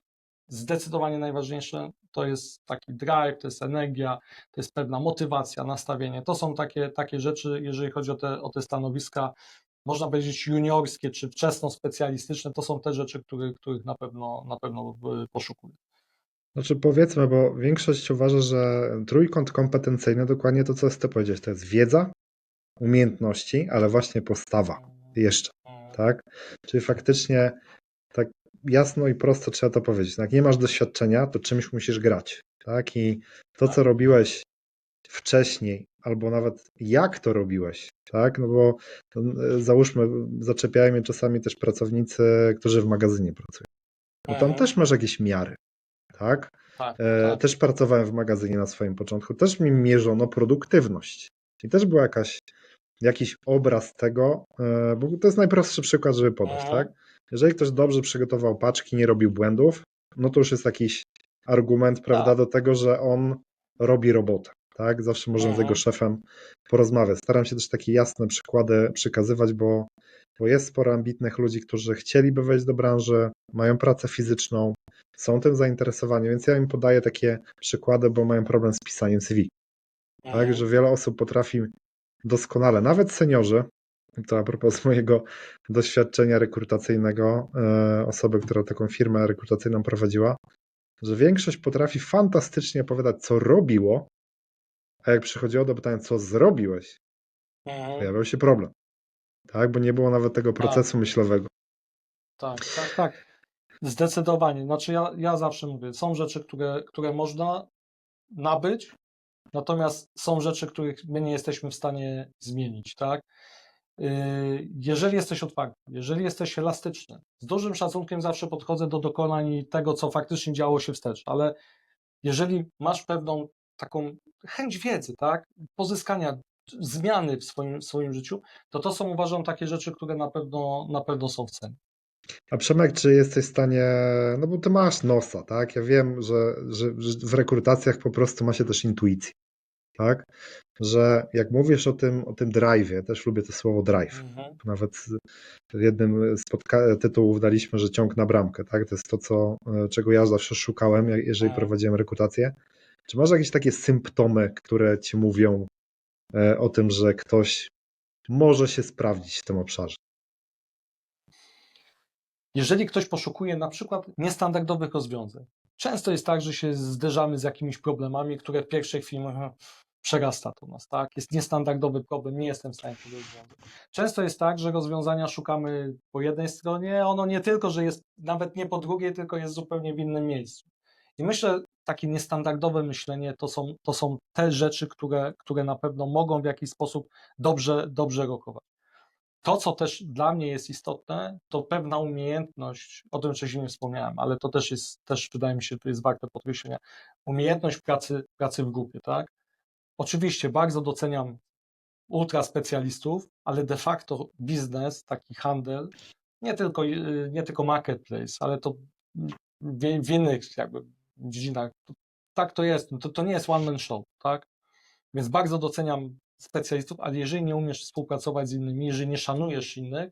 zdecydowanie najważniejsze, to jest taki drive, to jest energia, to jest pewna motywacja, nastawienie. To są takie rzeczy, jeżeli chodzi o te stanowiska, można powiedzieć juniorskie czy wczesno specjalistyczne, to są te rzeczy, których na pewno poszukuję. Znaczy powiedzmy, bo większość uważa, że trójkąt kompetencyjny, dokładnie to, co ty powiedziałeś, to jest wiedza, umiejętności, ale właśnie postawa jeszcze, tak? Czyli faktycznie tak jasno i prosto trzeba to powiedzieć. Jak nie masz doświadczenia, to czymś musisz grać, tak? I to, co robiłeś wcześniej, albo nawet jak to robiłeś, tak? No bo załóżmy, zaczepiają mnie czasami też pracownicy, którzy w magazynie pracują. Bo tam też masz jakieś miary, tak? Tak. Też pracowałem w magazynie na swoim początku, też mi mierzono produktywność. I też był jakiś obraz tego, bo to jest najprostszy przykład, żeby podać, tak? Jeżeli ktoś dobrze przygotował paczki, nie robił błędów, no to już jest jakiś argument, prawda, do tego, że on robi robotę, tak? Zawsze możemy z jego szefem porozmawiać. Staram się też takie jasne przykłady przekazywać, bo jest sporo ambitnych ludzi, którzy chcieliby wejść do branży, mają pracę fizyczną, są tym zainteresowani, więc ja im podaję takie przykłady, bo mają problem z pisaniem CV. Tak, że wiele osób potrafi doskonale, nawet seniorzy, to a propos mojego doświadczenia rekrutacyjnego, osoby, która taką firmę rekrutacyjną prowadziła, że większość potrafi fantastycznie opowiadać, co robiło, a jak przychodziło do pytania, co zrobiłeś, pojawiał się problem. Tak, bo nie było nawet tego procesu myślowego. Tak. Zdecydowanie. Znaczy ja zawsze mówię, są rzeczy, które można nabyć, natomiast są rzeczy, których my nie jesteśmy w stanie zmienić, tak? Jeżeli jesteś otwarty, jeżeli jesteś elastyczny, z dużym szacunkiem zawsze podchodzę do dokonań i tego, co faktycznie działo się wstecz, ale jeżeli masz pewną taką chęć wiedzy, tak, pozyskania zmiany w swoim życiu, to są, uważam, takie rzeczy, które na pewno są w cenie. A Przemek, czy jesteś w stanie, no bo ty masz nosa, tak? Ja wiem, że w rekrutacjach po prostu ma się też intuicję, tak? Że jak mówisz o tym drive'ie, też lubię to słowo drive. Nawet w jednym z tytułów daliśmy, że ciąg na bramkę, tak? To jest to, czego ja zawsze szukałem, jeżeli prowadziłem rekrutację. Czy masz jakieś takie symptomy, które ci mówią o tym, że ktoś może się sprawdzić w tym obszarze? Jeżeli ktoś poszukuje na przykład niestandardowych rozwiązań, często jest tak, że się zderzamy z jakimiś problemami, które w pierwszej chwili przerasta to nas, tak? Jest niestandardowy problem, nie jestem w stanie tego rozwiązać. Często jest tak, że rozwiązania szukamy po jednej stronie, ono nie tylko, że jest nawet nie po drugiej, tylko jest zupełnie w innym miejscu. I myślę, takie niestandardowe myślenie to są te rzeczy, które na pewno mogą w jakiś sposób dobrze rokować. To, co też dla mnie jest istotne, to pewna umiejętność, o tym wcześniej nie wspomniałem, ale to też wydaje mi się, to jest warte podkreślenia, umiejętność pracy w grupie, tak? Oczywiście bardzo doceniam ultra specjalistów, ale de facto biznes, taki handel, nie tylko marketplace, ale to w innych jakby dziedzinach. Tak to jest, to nie jest one man show, tak? Więc bardzo doceniam specjalistów, ale jeżeli nie umiesz współpracować z innymi, jeżeli nie szanujesz innych,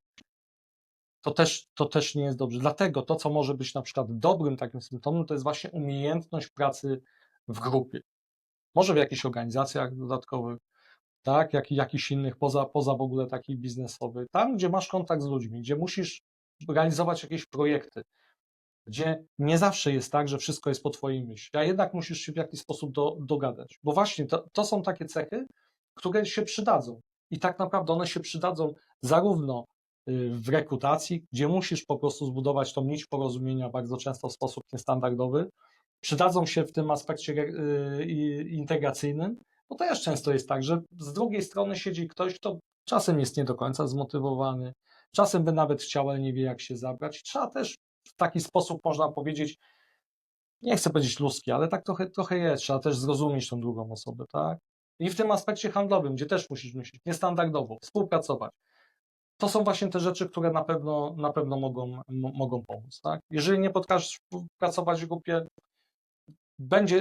to też nie jest dobrze. Dlatego to, co może być na przykład dobrym takim symptomem, to jest właśnie umiejętność pracy w grupie. Może w jakichś organizacjach dodatkowych, tak, jakichś innych, poza w ogóle takich biznesowych, tam, gdzie masz kontakt z ludźmi, gdzie musisz realizować jakieś projekty, gdzie nie zawsze jest tak, że wszystko jest po twojej myśli, a jednak musisz się w jakiś sposób dogadać, bo właśnie to są takie cechy, które się przydadzą i tak naprawdę one się przydadzą zarówno w rekrutacji, gdzie musisz po prostu zbudować tą nić porozumienia bardzo często w sposób niestandardowy, przydadzą się w tym aspekcie integracyjnym, bo też często jest tak, że z drugiej strony siedzi ktoś, kto czasem jest nie do końca zmotywowany, czasem by nawet chciał, ale nie wie jak się zabrać. Trzeba też w taki sposób, można powiedzieć, nie chcę powiedzieć ludzki, ale tak trochę jest, trzeba też zrozumieć tą drugą osobę, tak? I w tym aspekcie handlowym, gdzie też musisz myśleć niestandardowo, współpracować. To są właśnie te rzeczy, które na pewno mogą pomóc, tak? Jeżeli nie potrafisz współpracować w grupie,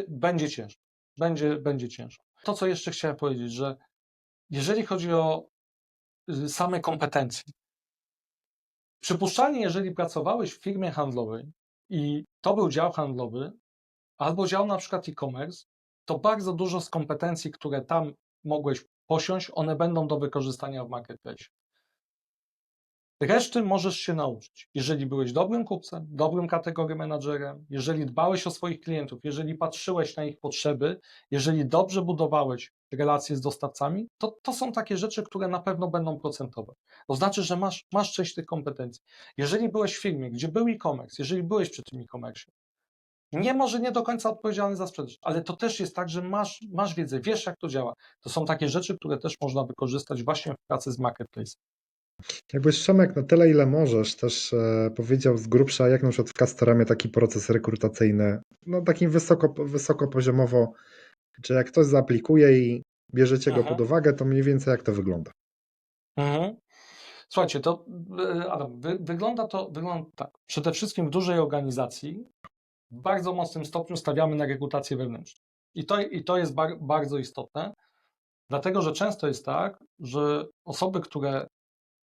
będzie ciężko. Będzie ciężko. To, co jeszcze chciałem powiedzieć, że jeżeli chodzi o same kompetencje, przypuszczalnie, jeżeli pracowałeś w firmie handlowej i to był dział handlowy, albo dział na przykład e-commerce, to bardzo dużo z kompetencji, które tam mogłeś posiąść, one będą do wykorzystania w marketplace. Reszty możesz się nauczyć. Jeżeli byłeś dobrym kupcem, dobrym kategorii menadżerem, jeżeli dbałeś o swoich klientów, jeżeli patrzyłeś na ich potrzeby, jeżeli dobrze budowałeś relacje z dostawcami, to są takie rzeczy, które na pewno będą procentowe. To znaczy, że masz część tych kompetencji. Jeżeli byłeś w firmie, gdzie był e-commerce, jeżeli byłeś przy tym e-commerce, może nie do końca odpowiedzialny za sprzedaż, ale to też jest tak, że masz wiedzę, wiesz jak to działa. To są takie rzeczy, które też można wykorzystać właśnie w pracy z marketplace. Jakbyś Przemek na tyle, ile możesz, też powiedział z grubsza, jak na przykład w Castoramie taki proces rekrutacyjny, no takim wysokopoziomowo, czy jak ktoś zaaplikuje i bierzecie go pod uwagę, to mniej więcej jak to wygląda? Słuchajcie, to Adam, wygląda tak. Przede wszystkim w dużej organizacji w bardzo mocnym stopniu stawiamy na rekrutację wewnętrzną. I to jest bardzo istotne, dlatego że często jest tak, że osoby, które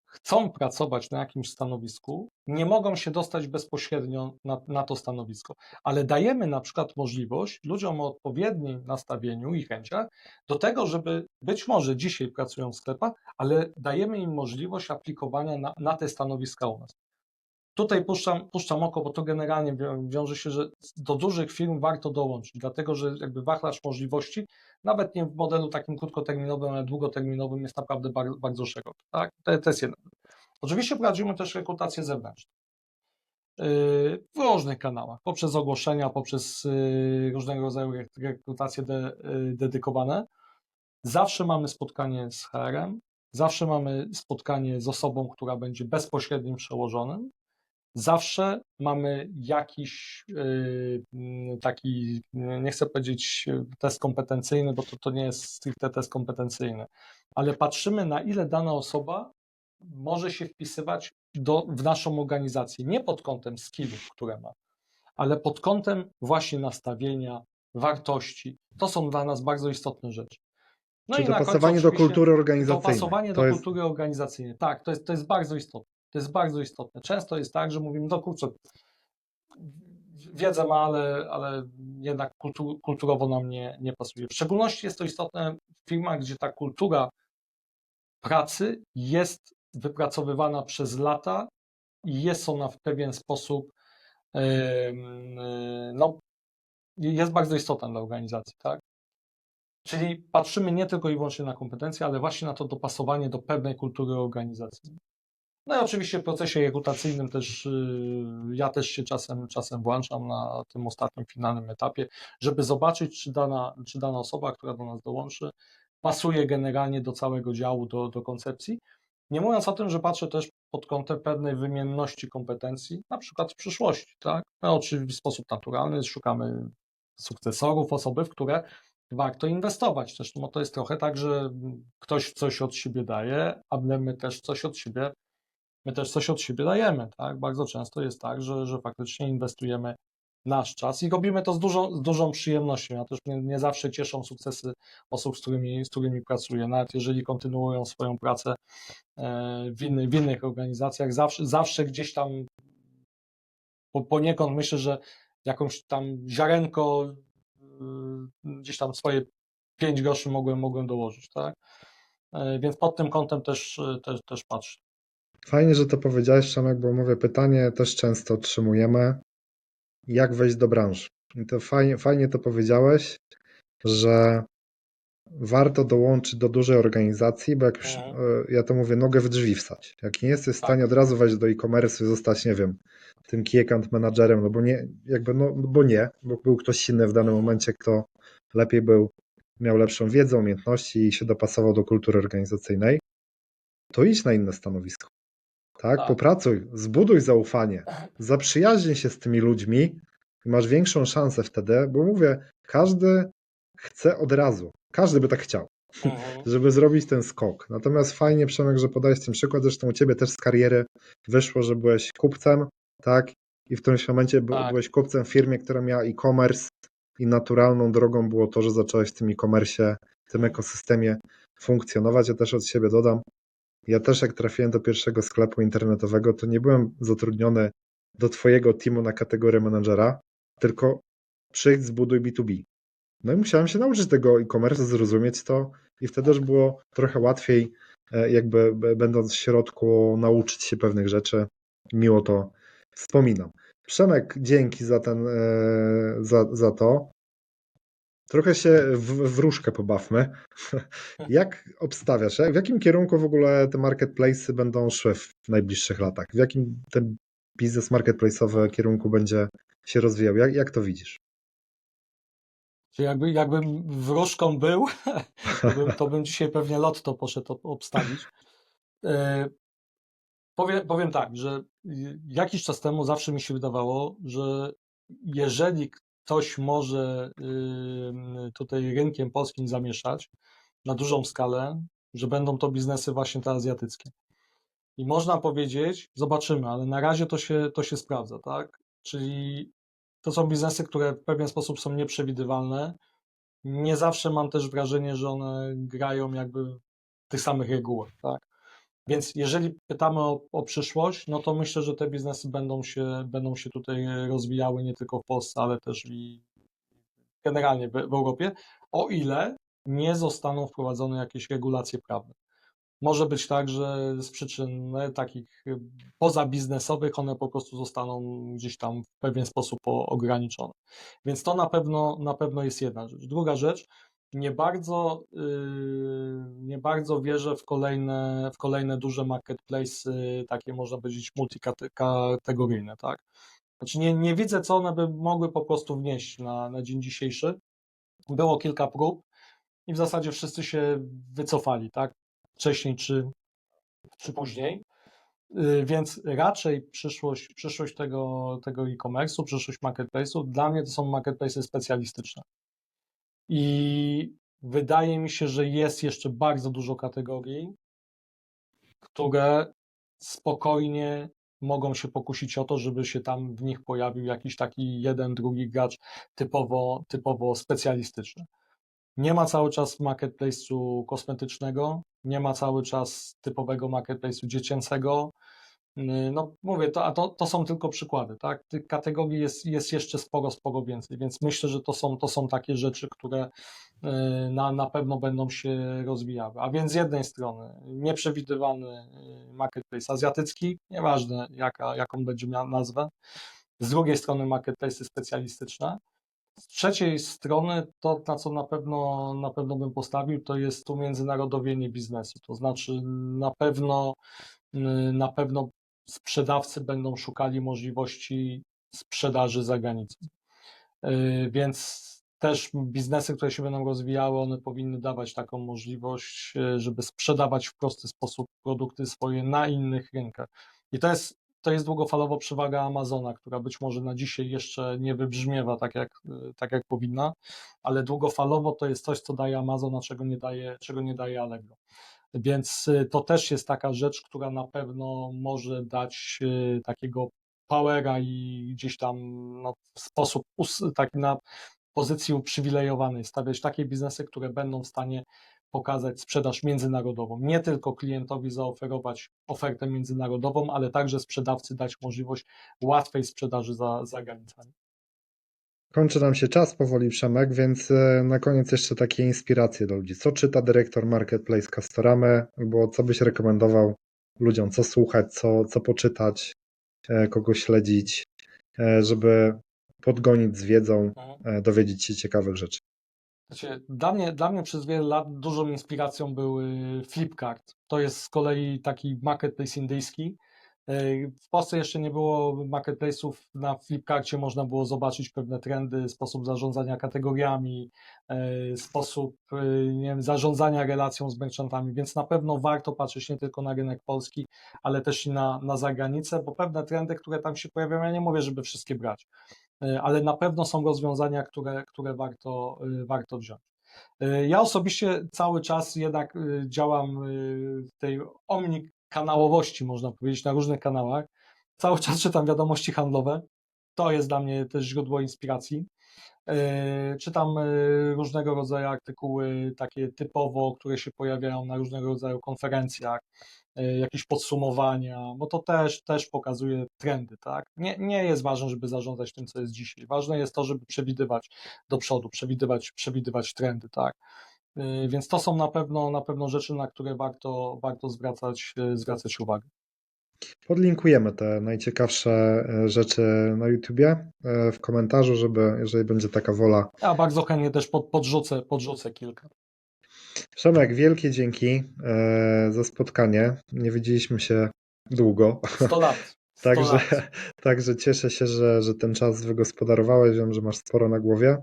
chcą pracować na jakimś stanowisku, nie mogą się dostać bezpośrednio na to stanowisko, ale dajemy na przykład możliwość ludziom o odpowiednim nastawieniu i chęciach do tego, żeby być może dzisiaj pracują w sklepach, ale dajemy im możliwość aplikowania na te stanowiska u nas. Tutaj puszczam oko, bo to generalnie wiąże się, że do dużych firm warto dołączyć, dlatego że jakby wachlarz możliwości, nawet nie w modelu takim krótkoterminowym, ale długoterminowym jest naprawdę bardzo, bardzo szeroki. Tak? To jest jedno. Oczywiście prowadzimy też rekrutację zewnętrzną w różnych kanałach, poprzez ogłoszenia, poprzez różnego rodzaju rekrutacje dedykowane. Zawsze mamy spotkanie z HR-em, zawsze mamy spotkanie z osobą, która będzie bezpośrednim przełożonym. Zawsze mamy jakiś taki, nie chcę powiedzieć test kompetencyjny, bo to nie jest stricte test kompetencyjny, ale patrzymy, na ile dana osoba może się wpisywać w naszą organizację, nie pod kątem skillów, które ma, ale pod kątem właśnie nastawienia, wartości. To są dla nas bardzo istotne rzeczy. No Czyli i na końcu dopasowanie do kultury organizacyjnej. Dopasowanie do kultury organizacyjnej. Tak, to jest bardzo istotne. To jest bardzo istotne. Często jest tak, że mówimy, no kurczę, wiedzę ma, ale jednak kulturowo nam nie pasuje. W szczególności jest to istotne w firmach, gdzie ta kultura pracy jest wypracowywana przez lata i jest ona w pewien sposób jest bardzo istotna dla organizacji, tak? Czyli patrzymy nie tylko i wyłącznie na kompetencje, ale właśnie na to dopasowanie do pewnej kultury organizacji. No i oczywiście w procesie rekrutacyjnym też ja też się czasem włączam na tym ostatnim, finalnym etapie, żeby zobaczyć, czy dana osoba, która do nas dołączy, pasuje generalnie do całego działu, do koncepcji. Nie mówiąc o tym, że patrzę też pod kątem pewnej wymienności kompetencji, na przykład w przyszłości, tak? No, oczywiście w sposób naturalny szukamy sukcesorów, osoby, w które warto inwestować też, no to jest trochę tak, że ktoś coś od siebie daje, a my też coś od siebie dajemy, tak? Bardzo często jest tak, że faktycznie inwestujemy nasz czas i robimy to z dużą przyjemnością. Ja też mnie zawsze cieszą sukcesy osób, z którymi pracuję, nawet jeżeli kontynuują swoją pracę w innych organizacjach, zawsze gdzieś tam poniekąd myślę, że jakąś tam ziarenko, gdzieś tam swoje 5 groszy mogłem dołożyć, tak? Więc pod tym kątem też patrzę. Fajnie, że to powiedziałeś, Przemek, bo mówię, pytanie też często otrzymujemy, jak wejść do branży. I to fajnie to powiedziałeś, że warto dołączyć do dużej organizacji, bo jak już, ja to mówię, nogę w drzwi wstać. Jak nie jesteś w stanie od razu wejść do e-commerce i zostać, nie wiem, tym key account managerem, no bo nie, bo był ktoś inny w danym momencie, kto lepiej miał lepszą wiedzę, umiejętności i się dopasował do kultury organizacyjnej, to idź na inne stanowisko. Tak? Popracuj, zbuduj zaufanie, zaprzyjaźnij się z tymi ludźmi i masz większą szansę wtedy, bo mówię, każdy chce od razu, każdy by tak chciał, żeby zrobić ten skok. Natomiast fajnie, Przemek, że podałeś ten przykład, zresztą u ciebie też z kariery wyszło, że byłeś kupcem, tak? I w którymś momencie byłeś kupcem w firmie, która miała e-commerce i naturalną drogą było to, że zacząłeś w tym e-commerce, w tym ekosystemie funkcjonować. Ja też od siebie dodam, ja też jak trafiłem do pierwszego sklepu internetowego, to nie byłem zatrudniony do twojego teamu na kategorię menadżera, tylko przyjdź, zbuduj B2B. No i musiałem się nauczyć tego e-commerce, zrozumieć to i wtedy już było trochę łatwiej, jakby będąc w środku, nauczyć się pewnych rzeczy. Miło to wspominam. Przemek, dzięki za to. Trochę się w wróżkę pobawmy. Jak obstawiasz? W jakim kierunku w ogóle te marketplace'y będą szły w najbliższych latach? W jakim ten biznes marketplace'owy kierunku będzie się rozwijał? Jak to widzisz? Czyli jakbym wróżką był, to bym dzisiaj pewnie lotto poszedł obstawić. Powiem tak, że jakiś czas temu zawsze mi się wydawało, że jeżeli ktoś może tutaj rynkiem polskim zamieszać na dużą skalę, że będą to biznesy właśnie te azjatyckie. I można powiedzieć, zobaczymy, ale na razie to się sprawdza, tak? Czyli to są biznesy, które w pewien sposób są nieprzewidywalne. Nie zawsze mam też wrażenie, że one grają jakby w tych samych regułach, tak? Więc jeżeli pytamy o przyszłość, no to myślę, że te biznesy będą się tutaj rozwijały nie tylko w Polsce, ale też i generalnie w Europie, o ile nie zostaną wprowadzone jakieś regulacje prawne. Może być tak, że z przyczyn takich pozabiznesowych one po prostu zostaną gdzieś tam w pewien sposób ograniczone. Więc to na pewno jest jedna rzecz. Druga rzecz, nie bardzo wierzę w kolejne duże marketplace, takie można powiedzieć multikategoryjne, tak? Znaczy nie widzę, co one by mogły po prostu wnieść na dzień dzisiejszy. Było kilka prób i w zasadzie wszyscy się wycofali, tak? Wcześniej czy później. Więc raczej przyszłość tego e-commerce'u, przyszłość marketplace'u, dla mnie to są marketplace'y specjalistyczne. I wydaje mi się, że jest jeszcze bardzo dużo kategorii, które spokojnie mogą się pokusić o to, żeby się tam w nich pojawił jakiś taki jeden, drugi gracz typowo specjalistyczny. Nie ma cały czas marketplace'u kosmetycznego, nie ma cały czas typowego marketplace'u dziecięcego. No mówię, to są tylko przykłady, tak? Tych kategorii jest jeszcze sporo więcej, więc myślę, że to są takie rzeczy, które na pewno będą się rozwijały. A więc z jednej strony nieprzewidywalny marketplace azjatycki, nieważne jaką będzie miał nazwę, z drugiej strony marketplace'y specjalistyczne. Z trzeciej strony to, na co na pewno bym postawił, to jest umiędzynarodowienie biznesu. To znaczy na pewno sprzedawcy będą szukali możliwości sprzedaży za granicą. Więc też biznesy, które się będą rozwijały, one powinny dawać taką możliwość, żeby sprzedawać w prosty sposób produkty swoje na innych rynkach. I to jest długofalowo przewaga Amazona, która być może na dzisiaj jeszcze nie wybrzmiewa tak jak powinna, ale długofalowo to jest coś, co daje Amazon, a czego nie daje Allegro. Więc to też jest taka rzecz, która na pewno może dać takiego powera i gdzieś tam no, w sposób taki na pozycji uprzywilejowanej stawiać takie biznesy, które będą w stanie pokazać sprzedaż międzynarodową. Nie tylko klientowi zaoferować ofertę międzynarodową, ale także sprzedawcy dać możliwość łatwej sprzedaży za granicami. Kończy nam się czas powoli, Przemek, więc na koniec jeszcze takie inspiracje dla ludzi. Co czyta dyrektor Marketplace Castoramy, albo co byś rekomendował ludziom, co słuchać, co poczytać, kogo śledzić, żeby podgonić z wiedzą, dowiedzieć się ciekawych rzeczy. Znaczy, dla mnie przez wiele lat dużą inspiracją był Flipkart. To jest z kolei taki marketplace indyjski. W Polsce jeszcze nie było marketplace'ów. Na Flipkarcie można było zobaczyć pewne trendy, sposób zarządzania kategoriami, sposób nie wiem, zarządzania relacją z merchantami, więc na pewno warto patrzeć nie tylko na rynek polski, ale też i na zagranicę, bo pewne trendy, które tam się pojawiają, ja nie mówię, żeby wszystkie brać, ale na pewno są rozwiązania, które warto wziąć. Ja osobiście cały czas jednak działam w tej omnikanałowości, można powiedzieć, na różnych kanałach. Cały czas czytam wiadomości handlowe. To jest dla mnie też źródło inspiracji. Czytam różnego rodzaju artykuły, takie typowo, które się pojawiają na różnego rodzaju konferencjach, jakieś podsumowania, bo to też pokazuje trendy, tak? Nie jest ważne, żeby zarządzać tym, co jest dzisiaj. Ważne jest to, żeby przewidywać do przodu, przewidywać trendy, tak? Więc to są na pewno rzeczy, na które warto zwracać uwagę. Podlinkujemy te najciekawsze rzeczy na YouTubie w komentarzu, żeby, jeżeli będzie taka wola. Ja bardzo chętnie też podrzucę kilka. Przemek, wielkie dzięki za spotkanie. Nie widzieliśmy się długo. 100 lat. 100 Także, lat. także cieszę się, że ten czas wygospodarowałeś. Wiem, że masz sporo na głowie.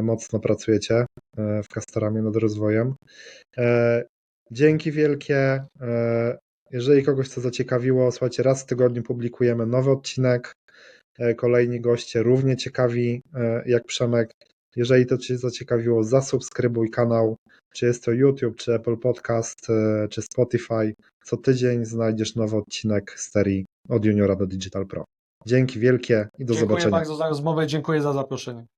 Mocno pracujecie w Castoramie nad rozwojem. Dzięki wielkie. Jeżeli kogoś to zaciekawiło, słuchajcie, raz w tygodniu publikujemy nowy odcinek. Kolejni goście równie ciekawi jak Przemek. Jeżeli to Cię zaciekawiło, zasubskrybuj kanał, czy jest to YouTube, czy Apple Podcast, czy Spotify. Co tydzień znajdziesz nowy odcinek z serii Od Juniora do Digital Pro. Dzięki wielkie i do zobaczenia. Dziękuję bardzo za rozmowę, dziękuję za zaproszenie.